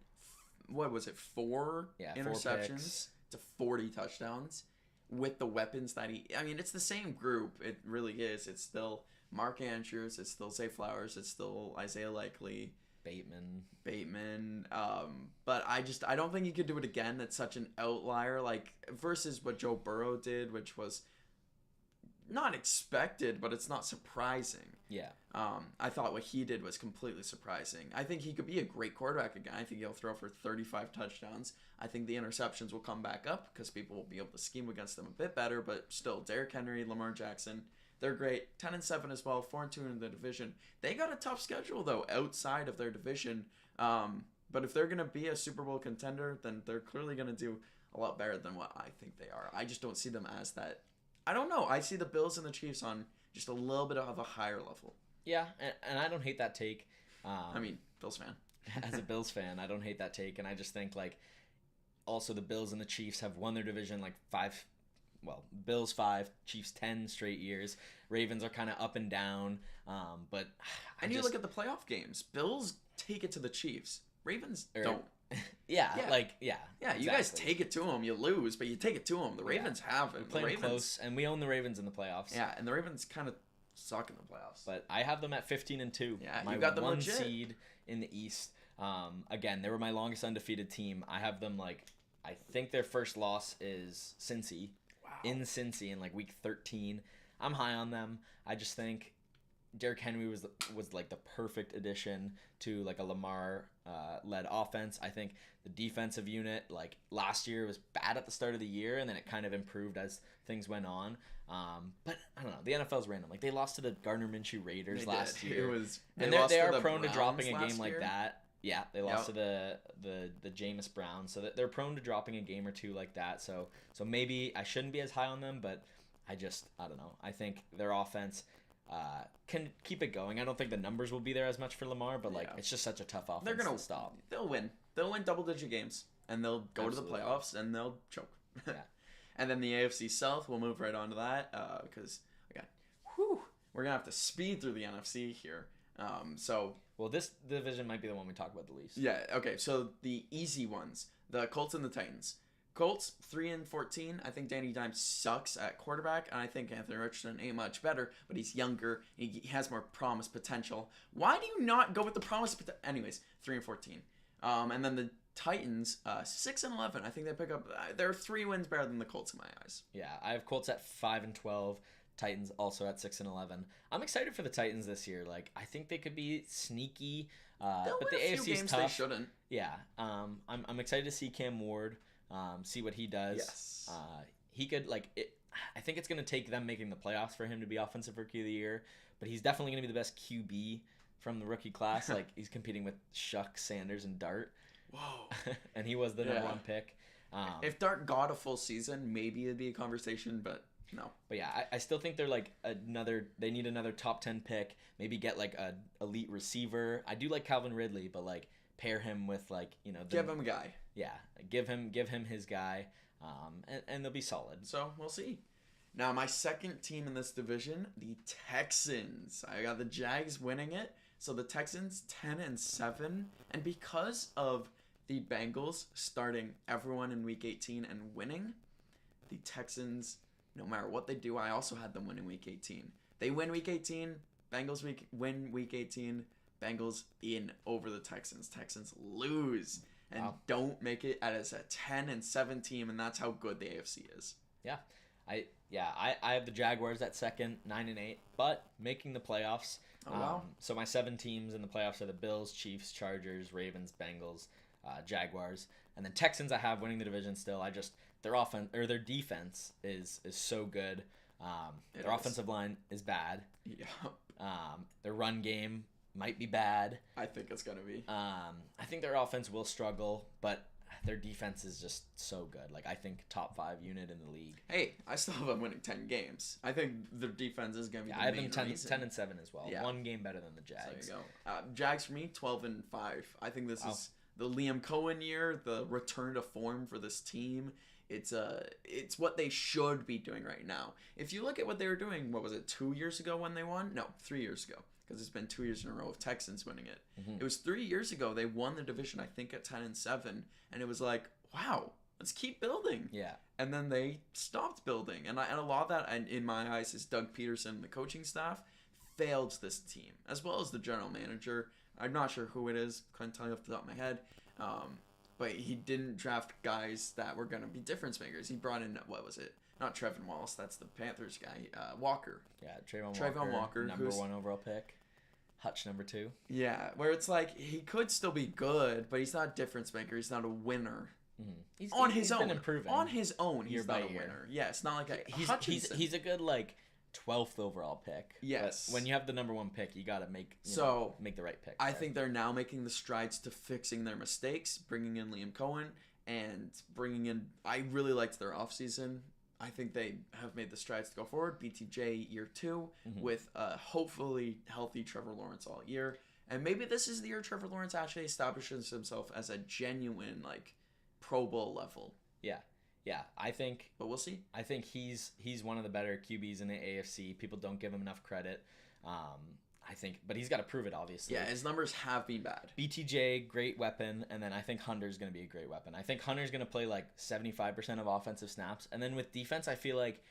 What was it? 4 interceptions 4 to 40 touchdowns. with the weapons that it's the same group. It really is. It's still Mark Andrews. It's still Zay Flowers. It's still Isaiah Likely. Bateman. But I don't think he could do it again. That's such an outlier. Like, versus what Joe Burrow did, which was not expected, but it's not surprising. Yeah. I thought what he did was completely surprising. I think he could be a great quarterback again. I think he'll throw for 35 touchdowns. I think the interceptions will come back up because people will be able to scheme against them a bit better, but still, Derrick Henry, Lamar Jackson, they're great. 10-7 as well, 4-2 in the division. They got a tough schedule, though, outside of their division. But if they're going to be a Super Bowl contender, then they're clearly going to do a lot better than what I think they are. I just don't see them as that. I don't know. I see the Bills and the Chiefs on just a little bit of a higher level. Yeah, and I don't hate that take. Bills fan. As a Bills fan, I don't hate that take, and I just think, like, also the Bills and the Chiefs have won their division, like, Bills 5, Chiefs 10 straight years. Ravens are kind of up and down, but you look at the playoff games. Bills take it to the Chiefs. Ravens don't. Yeah. You exactly. guys take it to them. You lose, but you take it to them. The Ravens have it. We're playing close, and we own the Ravens in the playoffs. Yeah, and the Ravens kind of suck in the playoffs. But I have them at 15-2. Yeah, my you got them one legit. Seed in the East. Again, they were my longest undefeated team. I have them I think their first loss is Cincy. Wow. In Cincy in week 13. I'm high on them. I just think Derrick Henry was like the perfect addition to a Lamar led offense. I think the defensive unit last year was bad at the start of the year, and then it kind of improved as things went on. But I don't know. The NFL's random. They lost to the Gardner Minshew Raiders last year. They are prone to dropping a game like that. Yeah, they lost to the Jameis Brown, so they're prone to dropping a game or two like that. So maybe I shouldn't be as high on them, but I don't know. I think their offense can keep it going. I don't think the numbers will be there as much for Lamar, but it's just such a tough offense. They're gonna to stop. They'll win. They'll win double-digit games, and they'll go Absolutely. to the playoffs, and they'll choke. Yeah. And then the AFC South, we'll move right on to that because we're gonna have to speed through the NFC here. Well, this division might be the one we talk about the least. Yeah. Okay. So the easy ones: the Colts and the Titans. Colts 3-14. I think Danny Dimes sucks at quarterback, and I think Anthony Richardson ain't much better, but he's younger. He has more promise potential. Why do you not go with the promise potential? Anyways, 3-14. And then the Titans 6-11. I think they pick up. They're 3 wins better than the Colts in my eyes. Yeah, I have Colts at 5-12. Titans also at 6-11. I'm excited for the Titans this year. I think they could be sneaky, They'll but win the a few AFC's games tough. They shouldn't. Yeah, I'm excited to see Cam Ward, see what he does. Yes. He could I think it's gonna take them making the playoffs for him to be Offensive Rookie of the Year, but he's definitely gonna be the best QB from the rookie class. He's competing with Shuck, Sanders, and Dart. Whoa. And he was the number 1 pick. If Dart got a full season, maybe it'd be a conversation, but no. But yeah, I still think they're they need another top 10 pick. Maybe get a elite receiver. I do like Calvin Ridley, but pair him with give him a guy. Yeah, give him his guy, and they'll be solid. So we'll see. Now my second team in this division, the Texans. I got the Jags winning it. So the Texans 10-7, and because of the Bengals starting everyone in Week 18 and winning, the Texans, no matter what they do, I also had them winning Week 18. They win Week 18, Bengals win Week 18, Bengals in over the Texans. Texans lose and don't make it as a 10-7 team, and that's how good the AFC is. Yeah. I have the Jaguars at second, 9-8, but making the playoffs. Oh, wow. So my 7 teams in the playoffs are the Bills, Chiefs, Chargers, Ravens, Bengals, Jaguars, and then Texans I have winning the division still. Their offense or their defense is so good. Their offensive line is bad. Yeah. Their run game might be bad. I think it's gonna be. I think their offense will struggle, but their defense is just so good. I think top 5 unit in the league. Hey, I still have them winning 10 games. I think their defense is going to be the I have main them reason. 10-7 as well. Yeah. 1 game better than the Jags. So there you go. Jags for me, 12-5. I think this is the Liam Cohen year, the return to form for this team. It's what they should be doing right now. If you look at what they were doing, what was it, 2 years ago when they won? No, 3 years ago. Because it's been 2 years in a row of Texans winning it. Mm-hmm. It was 3 years ago they won the division, I think, at 10-7, and it was wow, Let's keep building. Yeah. And then they stopped building. And a lot of that, and in my eyes, is Doug Peterson, the coaching staff, failed this team, as well as the general manager. I'm not sure who it is. Couldn't tell you off the top of my head. But he didn't draft guys that were going to be difference makers. He brought in, what was it? Not Trevin Wallace. That's the Panthers guy. Walker. Yeah, Trayvon Walker. Number 1 overall pick. Hutch number 2. Yeah, where it's like he could still be good, but he's not a difference maker. He's not a winner. Mm-hmm. He's own. been improving. On his own, he's not a year. winner. Yeah, it's not like he's a good like 12th overall pick. Yes. But when you have the number 1 pick, you got to make the right pick. I think they're now making the strides to fixing their mistakes, bringing in Liam Cohen and bringing in. I really liked their offseason. I think they have made the strides to go forward. BTJ year 2 with hopefully healthy Trevor Lawrence all year. And maybe this is the year Trevor Lawrence actually establishes himself as a genuine like Pro Bowl level. Yeah, I think. But we'll see. I think he's one of the better QBs in the AFC. People don't give him enough credit. I think, but he's got to prove it, obviously. Yeah, his numbers have been bad. BTJ, great weapon, and then I think Hunter's going to be a great weapon. I think Hunter's going to play like 75% of offensive snaps, and then with defense, I feel like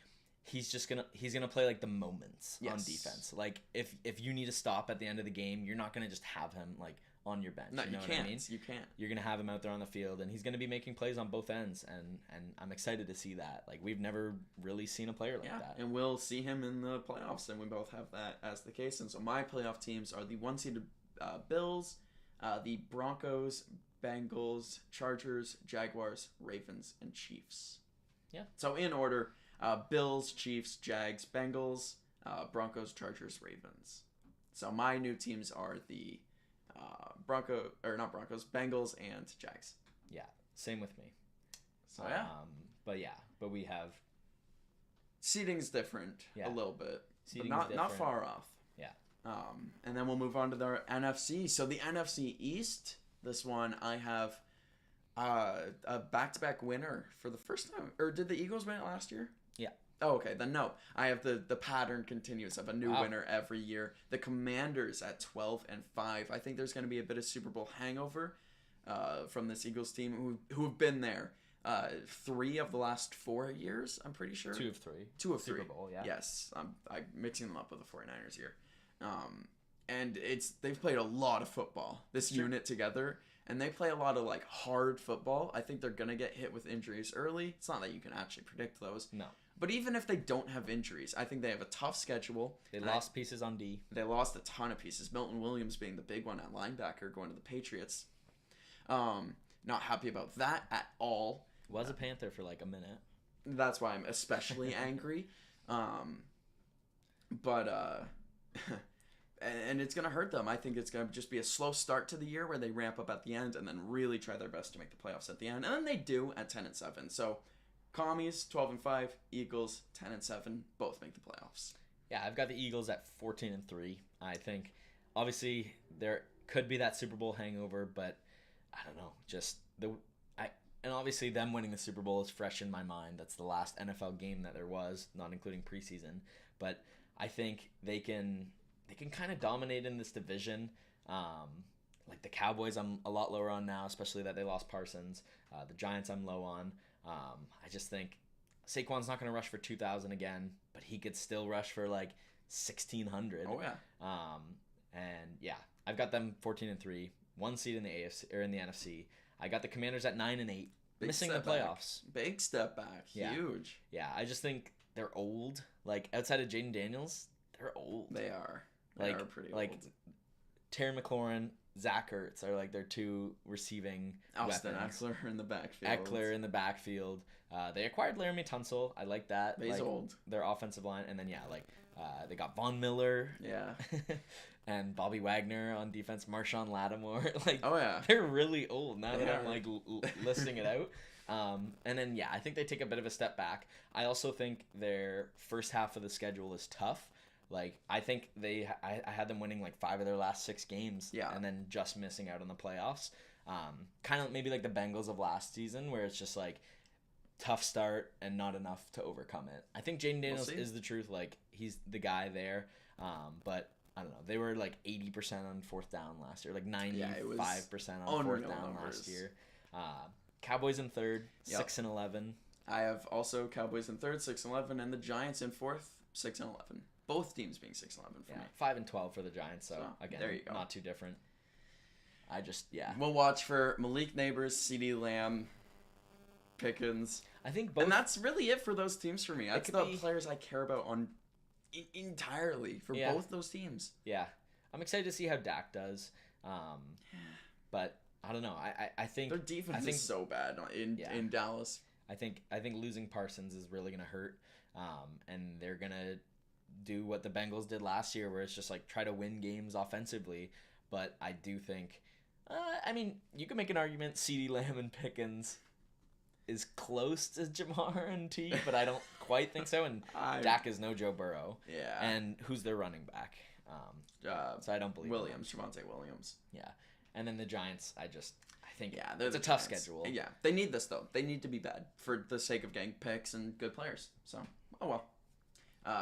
he's gonna play like the moments on defense. Like if you need to stop at the end of the game, you're not gonna just have him like on your bench. No, you know can't. What I mean? You can't. You're gonna have him out there on the field, and he's gonna be making plays on both ends, and I'm excited to see that. Like we've never really seen a player like that. And we'll see him in the playoffs, and we both have that as the case. And so my playoff teams are the 1-seeded Bills, the Broncos, Bengals, Chargers, Jaguars, Ravens, and Chiefs. Yeah. So in order, Bills, Chiefs, Jags, Bengals, Broncos, Chargers, Ravens. So my new teams are the Bengals and Jags. Yeah, same with me. So yeah. But we have seating's different a little bit, but not far off. Yeah. And then we'll move on to the NFC. So the NFC East, this one I have a back-to-back winner for the first time. Or did the Eagles win it last year? Yeah. Oh, okay. Then no. I have the pattern continues of a new winner every year. The Commanders at 12-5. I think there's going to be a bit of Super Bowl hangover from this Eagles team who have been there 3 of the last 4 years, I'm pretty sure. 2 of 3. 2 of 3. Super Bowl, yeah. Yes. I'm mixing them up with the 49ers here. And they've played a lot of football, this unit together. And they play a lot of like hard football. I think they're going to get hit with injuries early. It's not that you can actually predict those. No. But even if they don't have injuries, I think they have a tough schedule. They lost pieces on D. They lost a ton of pieces. Milton Williams being the big one at linebacker going to the Patriots. Not happy about that at all. Was a Panther for like a minute. That's why I'm especially angry. And it's going to hurt them. I think it's going to just be a slow start to the year where they ramp up at the end and then really try their best to make the playoffs at the end. And then they do at 10-7. So Commies 12-5, Eagles 10-7, both make the playoffs. Yeah, I've got the Eagles at 14-3. I think obviously there could be that Super Bowl hangover, but I don't know. And obviously them winning the Super Bowl is fresh in my mind. That's the last NFL game that there was, not including preseason. But I think they can kind of dominate in this division. Like the Cowboys, I'm a lot lower on now, especially that they lost Parsons. The Giants, I'm low on. I just think Saquon's not going to rush for 2,000 again, but he could still rush for like 1,600. Oh yeah. And yeah, I've got them 14-3, 1 seed in the AFC or in the NFC. I got the Commanders at 9-8, missing the playoffs. Big step back, huge. Yeah, I just think they're old. Like outside of Jaden Daniels, they're old. They are. They are pretty old. Terry McLaurin, Zach Ertz are like their 2 receiving Austin weapons. Eckler in the backfield. They acquired Laramie Tunsil. I like that. He's old. Their offensive line. And then, they got Von Miller. Yeah. And Bobby Wagner on defense. Marshawn Lattimore. Oh, They're really old now that I'm, listing it out. And then, I think they take a bit of a step back. I also think their first half of the schedule is tough. I think I had them winning 5 of their last 6 games. Yeah. And then just missing out on the playoffs. Kind of maybe like the Bengals of last season where it's just tough start and not enough to overcome it. I think Jaden Daniels is the truth. He's the guy there. But I don't know. They were 80% on 4th down last year. 95% on 4th down last year. Cowboys in third, Yep. 6-11. I have also Cowboys in third, 6-11, and the Giants in fourth, 6-11. Both teams being 6-11 for me. 5-12 for the Giants. So again, there you go. Not too different. We'll watch for Malik Neighbors, CeeDee Lamb, Pickens. I think both. And that's really it for those teams for me. That's could the be- players I care about entirely for both those teams. Yeah, I'm excited to see how Dak does. But I don't know. I think Their defense is so bad in Dallas. I think losing Parsons is really gonna hurt. And they're gonna do what the Bengals did last year, where it's just like try to win games offensively. But I do think, I mean, you can make an argument CeeDee Lamb and Pickens is close to Jamar and T, but I don't quite think so. And Dak is no Joe Burrow. Yeah. And who's their running back? So I don't believe Javonte Williams. Yeah. And then the Giants, I think they're it's a the tough Giants. schedule. Yeah, they need this though. They need to be bad for the sake of getting picks and good players. So, oh well.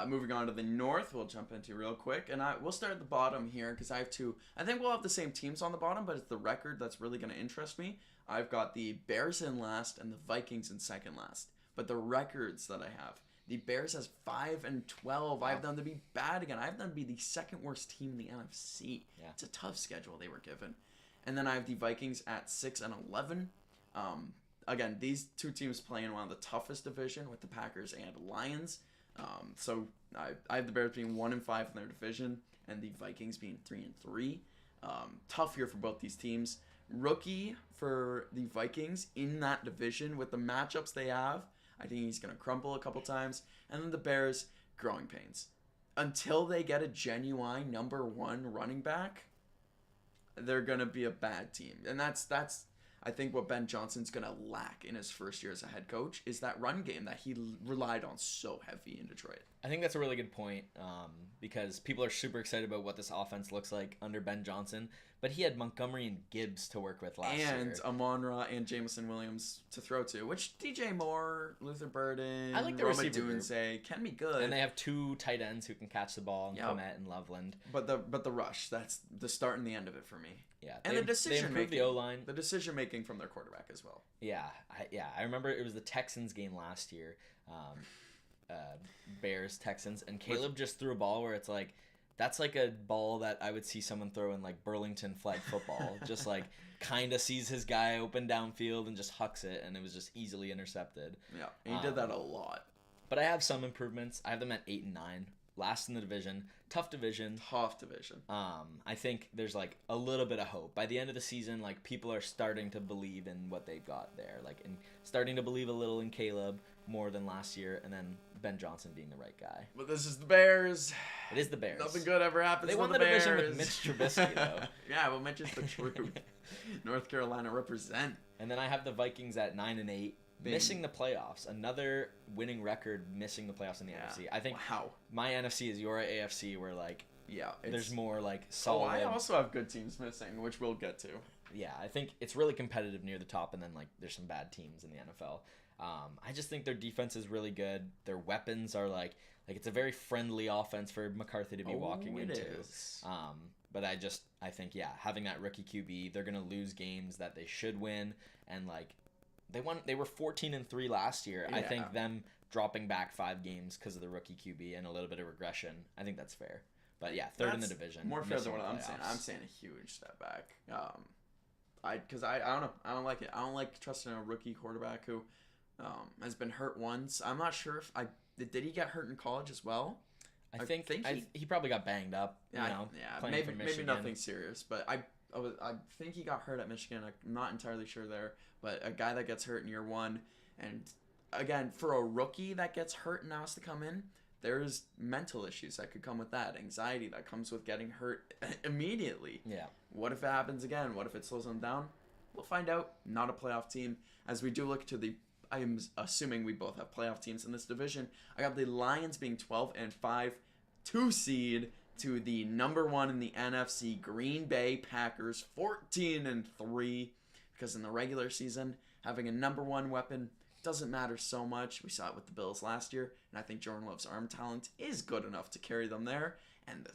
Moving on to the North, we'll jump into real quick, and we'll start at the bottom here because I have two. I think we'll have the same teams on the bottom, but it's the record that's really going to interest me. I've got the Bears in last and the Vikings in second last. But the records that I have, the Bears has 5-12. I have them to be bad again. I have them to be the second worst team in the NFC. Yeah. It's a tough schedule they were given. And then I have the Vikings at 6-11. Again, these two teams play in one of the toughest division with the Packers and Lions. So I have the Bears being 1-5 in their division, and the Vikings being 3-3. Tough year for both these teams. Rookie for the Vikings in that division with the matchups they have. I think he's going to crumble a couple times. And then the Bears, growing pains. Until they get a genuine number one running back, they're going to be a bad team. And that's I think what Ben Johnson's going to lack in his first year as a head coach is that run game that he relied on so heavy in Detroit. I think that's a really good point because people are super excited about what this offense looks like under Ben Johnson. But he had Montgomery and Gibbs to work with last year. And Amon-Ra and Jameson Williams to throw to, which DJ Moore, Luther Burden, I like the receiver group. Can be good. And they have two tight ends who can catch the ball, Clement and Loveland. But the rush, that's the start and the end of it for me. Yeah, and the decision making, the O-line. The decision making from their quarterback as well. Yeah, I remember it was the Texans game last year, Bears Texans, and Caleb just threw a ball where it's like, that's like a ball that I would see someone throw in like Burlington flag football, just like kind of sees his guy open downfield and just hucks it, and it was just easily intercepted. Yeah, and he did that a lot. But I have some improvements. I have them at 8-9. Last in the division. Tough division. I think there's like a little bit of hope. By the end of the season, like people are starting to believe in what they've got there. Like and starting to believe a little in Caleb more than last year, and then Ben Johnson being the right guy. But this is the Bears. It is the Bears. Nothing good ever happens. They to won the division Bears. with Mitch Trubisky though. Yeah, well Mitch is the truth. North Carolina represent. And then I have the Vikings at 9-8. Missing the playoffs. Another winning record missing the playoffs in the NFC. I think my NFC is your AFC where like there's more like solid. I also have good teams missing, which we'll get to. Yeah, I think it's really competitive near the top, and then like there's some bad teams in the NFL. I just think their defense is really good. Their weapons are like it's a very friendly offense for McCarthy to be walking into. Is. But I think having that rookie QB, they're gonna lose games that they should win, and like they were 14-3 last year. Yeah. I think them dropping back 5 games because of the rookie QB and a little bit of regression. I think that's fair. But yeah, third in the division. More fair than what I'm saying. I'm saying a huge step back. Because I don't know. I don't like it. I don't like trusting a rookie quarterback who has been hurt once. I'm not sure if did he get hurt in college as well? I think he probably got banged up. Maybe nothing serious, but I think he got hurt at Michigan. I'm not entirely sure there, but a guy that gets hurt in year one, and again for a rookie that gets hurt and now has to come in, there's mental issues that could come with that, anxiety that comes with getting hurt immediately. Yeah. What if it happens again? What if it slows them down? We'll find out. Not a playoff team. As we do look to I am assuming we both have playoff teams in this division. I got the Lions being 12-5, 2 seed to the number 1 in the NFC, Green Bay Packers, 14-3. Because in the regular season, having a number 1 weapon doesn't matter so much. We saw it with the Bills last year, and I think Jordan Love's arm talent is good enough to carry them there. And the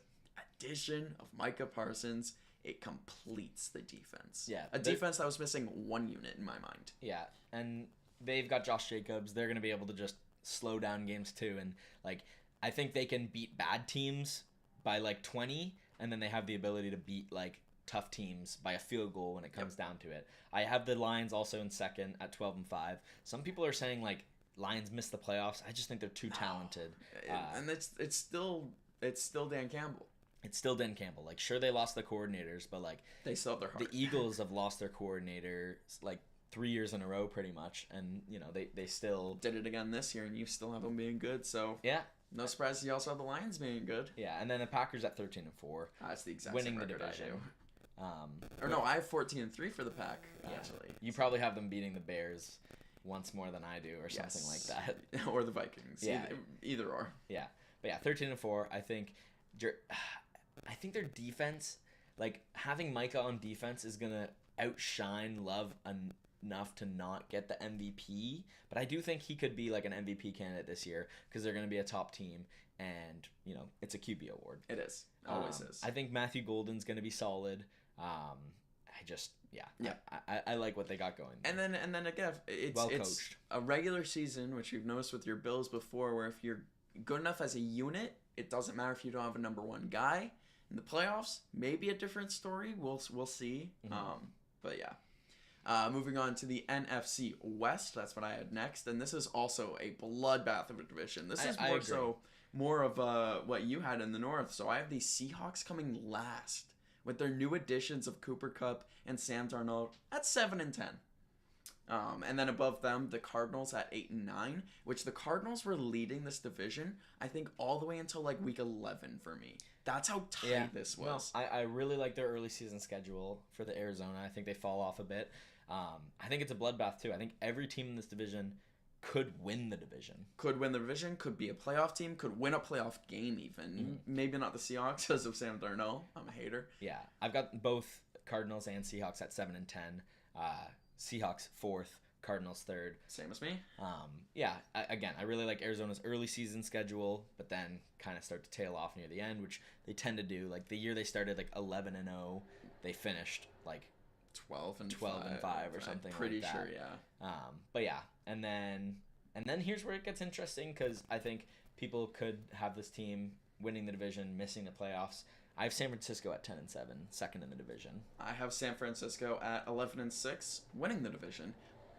addition of Micah Parsons it completes the defense. Yeah, A defense that was missing one unit in my mind. Yeah, and they've got Josh Jacobs. They're going to be able to just slow down games too. And, like, I think they can beat bad teams by, like, 20, and then they have the ability to beat, like, tough teams by a field goal when it comes down to it. I have the Lions also in second at 12-5. Some people are saying, like, Lions missed the playoffs. I just think they're too talented. And it's still Dan Campbell. It's still Dan Campbell. Like, sure, they lost the coordinators, but, like, they still have their heart. The Eagles have lost their coordinator, like, 3 years in a row pretty much, and, you know, they still did it again this year, and you still have them being good, so yeah. No surprise you also have the Lions being good. Yeah, and then the Packers at 13-4. That's the exact winning same the record division. Or no, I have 14-3 for the Pack, actually. You probably have them beating the Bears once more than I do, or something like that. Or the Vikings. Yeah. Either or. Yeah. But yeah, 13-4, I think their defense, like, having Micah on defense is going to outshine Love enough to not get the MVP. But I do think he could be, like, an MVP candidate this year because they're going to be a top team. And, you know, it's a QB award. It is. Always is. I think Matthew Golden's going to be solid. I like what they got going there. And then again, it's well it's coached. A regular season, which you've noticed with your Bills before, where if you're good enough as a unit, it doesn't matter if you don't have a number one guy. In the playoffs, maybe a different story. We'll see. Mm-hmm. But yeah. Moving on to the NFC West, that's what I had next, and this is also a bloodbath of a division. This is more of what you had in the North. So I have the Seahawks coming last with their new additions of Cooper Kupp and Sam Darnold at 7-10. And then above them, the Cardinals at 8-9, which the Cardinals were leading this division, I think, all the way until like week 11 for me. That's how tight this was. No, I really like their early season schedule for the Arizona. I think they fall off a bit. I think it's a bloodbath too. I think every team in this division could win the division. Could be a playoff team, could win a playoff game even. Mm-hmm. Maybe not the Seahawks because of Sam Darnold. I'm a hater. Yeah, I've got both Cardinals and Seahawks at 7-10. Seahawks 4th, Cardinals 3rd. Same as me. I really like Arizona's early season schedule, but then kind of start to tail off near the end, which they tend to do. Like the year they started like 11-0, they finished like 12-5 or something. I'm pretty like that. sure, yeah. But yeah, and then here's where it gets interesting because I think people could have this team winning the division, missing the playoffs. I have San Francisco at 10-7, second in the division. I have San Francisco at 11-6, winning the division.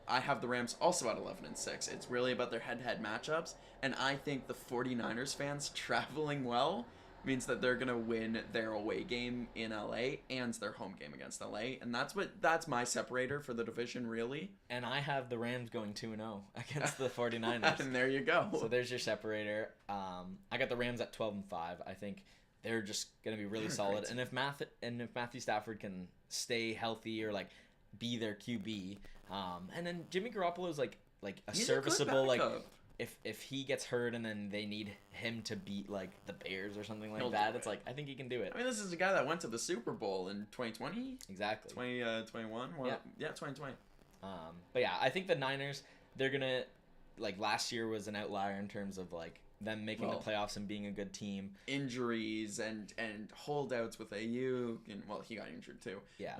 I have the Rams also at 11-6. It's really about their head-to-head matchups, and I think the 49ers fans traveling well means that they're going to win their away game in LA and their home game against LA, and that's my separator for the division, really. And I have the Rams going 2-0 against the 49ers. And there you go. So there's your separator. I got the Rams at 12-5. I think they're just going to be really solid. And if Matthew Stafford can stay healthy or like be their QB, and then Jimmy Garoppolo is like He's serviceable, a good backup. If he gets hurt and then they need him to beat like the Bears or something like He'll that, do it's it. like I think he can do it. I mean, this is a guy that went to the Super Bowl in 2020? Exactly. 2021? Well, yeah, 2020. But yeah, I think the Niners, they're going to, like last year was an outlier in terms of like them making the playoffs and being a good team. Injuries and holdouts with AU, and well, he got injured too. Yeah.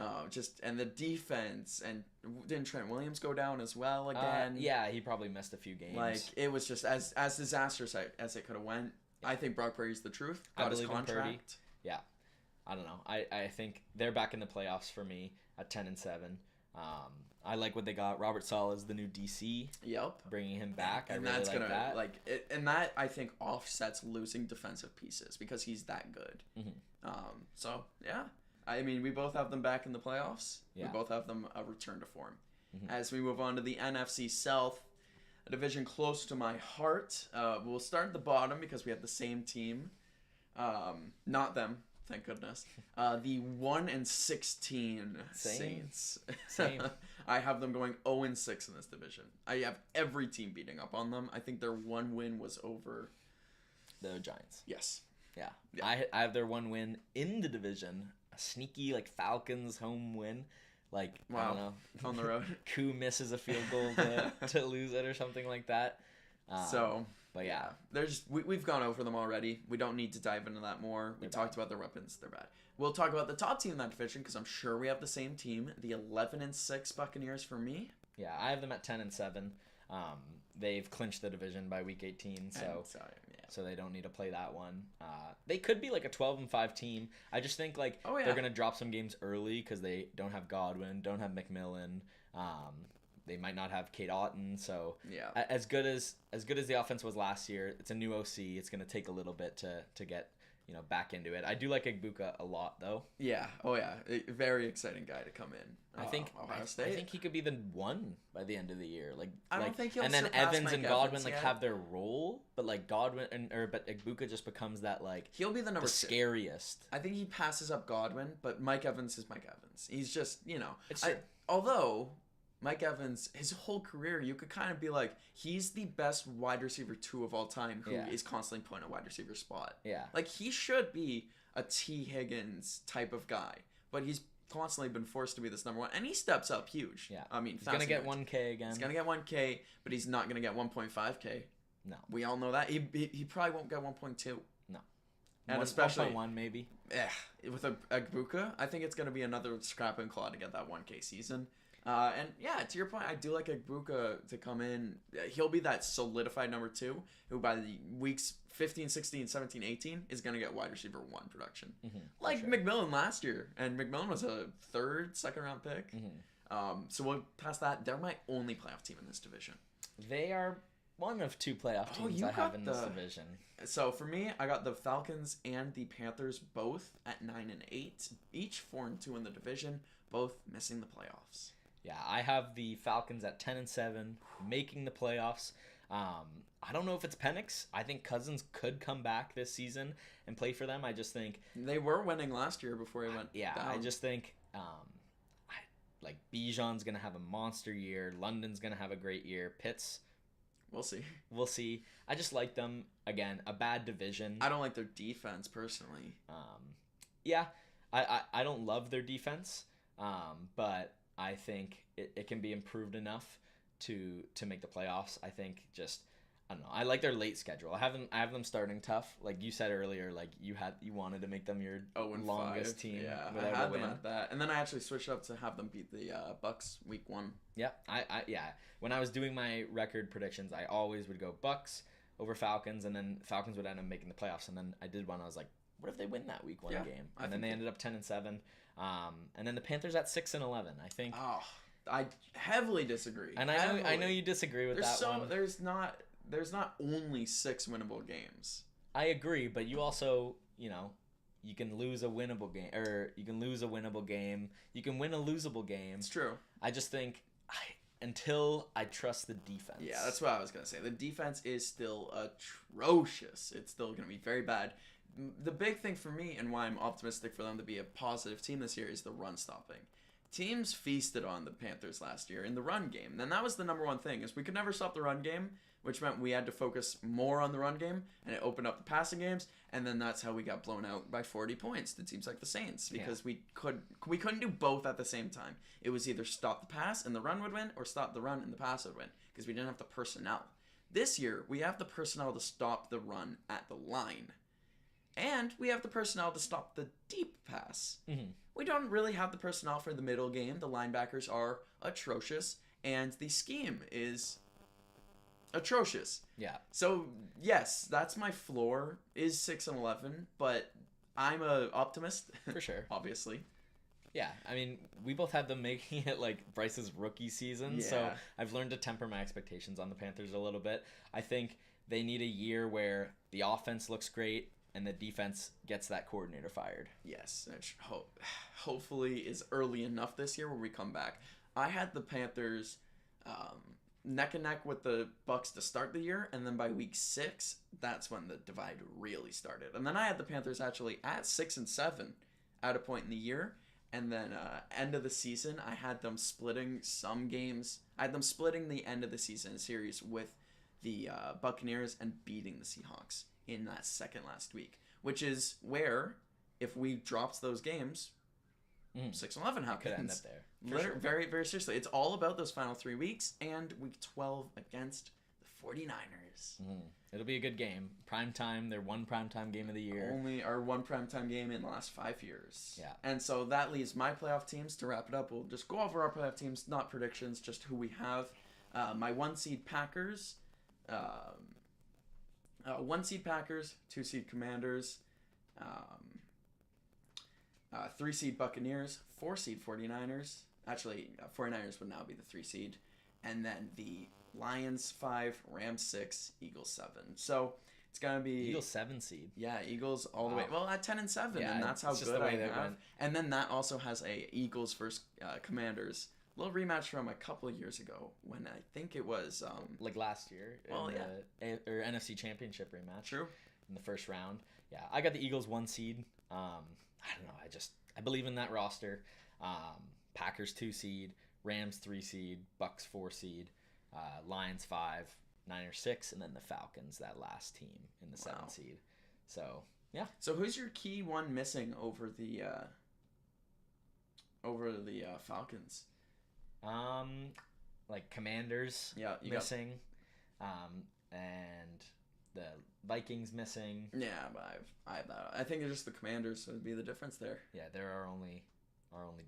And the defense, and didn't Trent Williams go down as well again? Yeah, he probably missed a few games. Like it was just as disastrous as it could have went. Yeah. I think Brock Purdy's the truth. Got his contract. Yeah. I don't know. I think they're back in the playoffs for me at 10-7. I like what they got. Robert Saleh is the new DC. Yep. Bringing him back. And I really that's like gonna that. And that I think offsets losing defensive pieces because he's that good. Mm-hmm. So yeah, I mean we both have them back in the playoffs. Yeah. We both have them a return to form. Mm-hmm. As we move on to the NFC South, a division close to my heart. We'll start at the bottom because we have the same team. Not them. Thank goodness. The 1-16 Saints. Same. I have them going 0-6 in this division. I have every team beating up on them. I think their one win was over the Giants. Yes. Yeah. I have their one win in the division. A sneaky like Falcons home win. Like wow. I don't know. On the road. Koo misses a field goal to lose it or something like that. But yeah, we've gone over them already. We don't need to dive into that more. We talked about their weapons; they're bad. We'll talk about the top team in that division because I'm sure we have the same team. The 11-6 Buccaneers for me. Yeah, I have them at 10-7. They've clinched the division by week 18, so they don't need to play that one. They could be like a 12-5 team. I just think they're gonna drop some games early because they don't have Godwin, don't have McMillan. They might not have Kate Otten, so as good as the offense was last year, it's a new OC. It's gonna take a little bit to get back into it. I do like Igbuka a lot though. Yeah. Oh yeah. A very exciting guy to come in. I think Ohio State. I think he could be the one by the end of the year. I don't think he'll and then surpass Evans Mike and Godwin Evans have their role, but Godwin but Igbuka just becomes that he'll be the number the scariest. I think he passes up Godwin, but Mike Evans is Mike Evans. He's just It's true. Although Mike Evans, his whole career, you could kind of be he's the best wide receiver 2 of all time who is constantly playing a wide receiver spot. Yeah. He should be a T. Higgins type of guy, but he's constantly been forced to be this number 1, and he steps up huge. Yeah. I mean, he's going to get 1K again. He's going to get 1K, but he's not going to get 1.5K. No. We all know that. He probably won't get 1.2. No. And especially 1.1 maybe. With Igbuka, I think it's going to be another scrap and claw to get that 1K season. And yeah, to your point, I do like Igbuka to come in. He'll be that solidified number 2 who by the weeks 15, 16, 17, 18 is going to get wide receiver 1 production. Mm-hmm, McMillan last year. And McMillan was a second round pick. Mm-hmm. So we'll pass that. They're my only playoff team in this division. They are one of 2 playoff teams I have in this division. So for me, I got the Falcons and the Panthers both at 9-8, each 4-2 in the division, both missing the playoffs. Yeah, I have the Falcons at 10-7, making the playoffs. I don't know if it's Penix. I think Cousins could come back this season and play for them. I just think they were winning last year before he went down. I just think Bijan's gonna have a monster year. London's gonna have a great year. Pitts, we'll see. I just like them. Again, a bad division. I don't like their defense personally. I don't love their defense. But I think it can be improved enough to make the playoffs. I think I don't know. I like their late schedule. I have them starting tough. Like you said earlier, you wanted to make them your longest team. Yeah, I had them at that, and then I actually switched up to have them beat the Bucks week 1. Yeah, when I was doing my record predictions, I always would go Bucks over Falcons, and then Falcons would end up making the playoffs. And then I did one. I was like, what if they win that week 1 game? And then they ended up 10-7. And then the Panthers at 6-11. I think. Oh, I heavily disagree. And I know you disagree with one. There's not only 6 winnable games. I agree, but you also you can lose a winnable game, or you can lose a winnable game. You can win a losable game. It's true. I just think until I trust the defense. Yeah, that's what I was gonna say. The defense is still atrocious. It's still gonna be very bad. The big thing for me and why I'm optimistic for them to be a positive team this year is the run stopping. Teams feasted on the Panthers last year in the run game. And that was the number 1 thing, is we could never stop the run game, which meant we had to focus more on the run game, and it opened up the passing games, and then that's how we got blown out by 40 points to teams like the Saints, because we couldn't do both at the same time. It was either stop the pass and the run would win, or stop the run and the pass would win, because we didn't have the personnel. This year, we have the personnel to stop the run at the line. And we have the personnel to stop the deep pass. Mm-hmm. We don't really have the personnel for the middle game. The linebackers are atrocious, and the scheme is atrocious. Yeah. So, yes, that's my floor, is 6-11, but I'm an optimist. For sure. Obviously. Yeah, I mean, we both had them making it Bryce's rookie season, so I've learned to temper my expectations on the Panthers a little bit. I think they need a year where the offense looks great, and the defense gets that coordinator fired. Yes, which hopefully is early enough this year where we come back. I had the Panthers neck and neck with the Bucks to start the year, and then by week 6, that's when the divide really started. And then I had the Panthers actually at 6-7 at a point in the year, and then end of the season, I had them splitting some games. I had them splitting the end of the season series with the Buccaneers and beating the Seahawks in that second last week, which is where, if we dropped those games, 6-11 happens. Could end up there. Very, very seriously. It's all about those final 3 weeks and week 12 against the 49ers. It'll be a good game. Prime time, their one primetime game of the year. Only our one primetime game in the last 5 years. Yeah. And so that leaves my playoff teams. To wrap it up, we'll just go over our playoff teams, not predictions, just who we have. My 1 seed Packers, 1 seed Packers, 2 seed Commanders, 3 seed Buccaneers, 4 seed 49ers. Actually, 49ers would now be the 3 seed. And then the Lions 5, Rams 6, Eagles 7. So it's gonna be Eagles 7 seed. Yeah, Eagles all the way. Well, at 10 and 7, Yeah, and that's how it's just good the way I that have. went. And then that also has a Eagles versus Commanders. Little rematch from a couple of years ago when I think it was Like last year. Well, in the NFC Championship rematch. True. In the first round. Yeah, I got the Eagles 1 seed. I don't know. I believe in that roster. Packers 2 seed, Rams 3 seed, Bucks 4 seed, Lions 5, Niners 6, and then the Falcons, that last team in the 7 seed. So yeah. So who's your key one missing over the Falcons? Like Commanders missing, and the Vikings missing. Yeah, but I have that. I think it's just the Commanders would be the difference there. Yeah, they're our only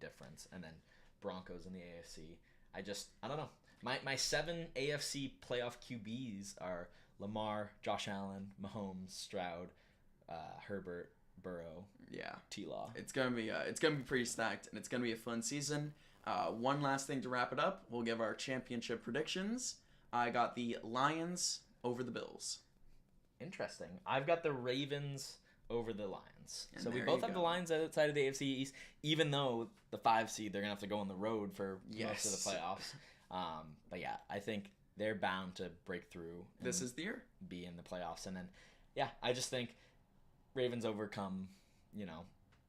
difference, and then Broncos in the AFC. I don't know. My 7 AFC playoff QBs are Lamar, Josh Allen, Mahomes, Stroud, Herbert, Burrow. Yeah, T-Law. It's gonna be pretty stacked, and it's gonna be a fun season. One last thing to wrap it up, we'll give our championship predictions. I got the Lions over the Bills. Interesting. I've got the Ravens over the Lions. And so we there both you have go. the Lions outside of the AFC East, even though the 5 seed, they're going to have to go on the road for most of the playoffs. But yeah, I think they're bound to break through. This is the year. Be in the playoffs. And then, yeah, I just think Ravens overcome,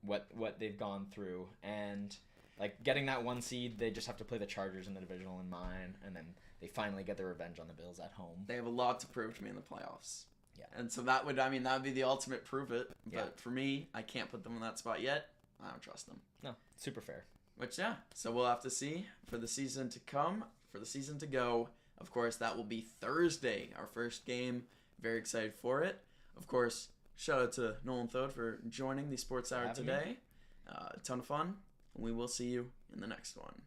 what they've gone through. And, like, getting that 1 seed, they just have to play the Chargers in the divisional in mine. And then they finally get their revenge on the Bills at home. They have a lot to prove to me in the playoffs. Yeah. And so that would be the ultimate prove it. But Yeah. for me, I can't put them in that spot yet. I don't trust them. No, super fair. Which, yeah. So we'll have to see for the season to come, for the season to go. Of course, that will be Thursday, our first game. Very excited for it. Of course, shout out to Nolan Thode for joining the Sports Hour today. A ton of fun. We will see you in the next one.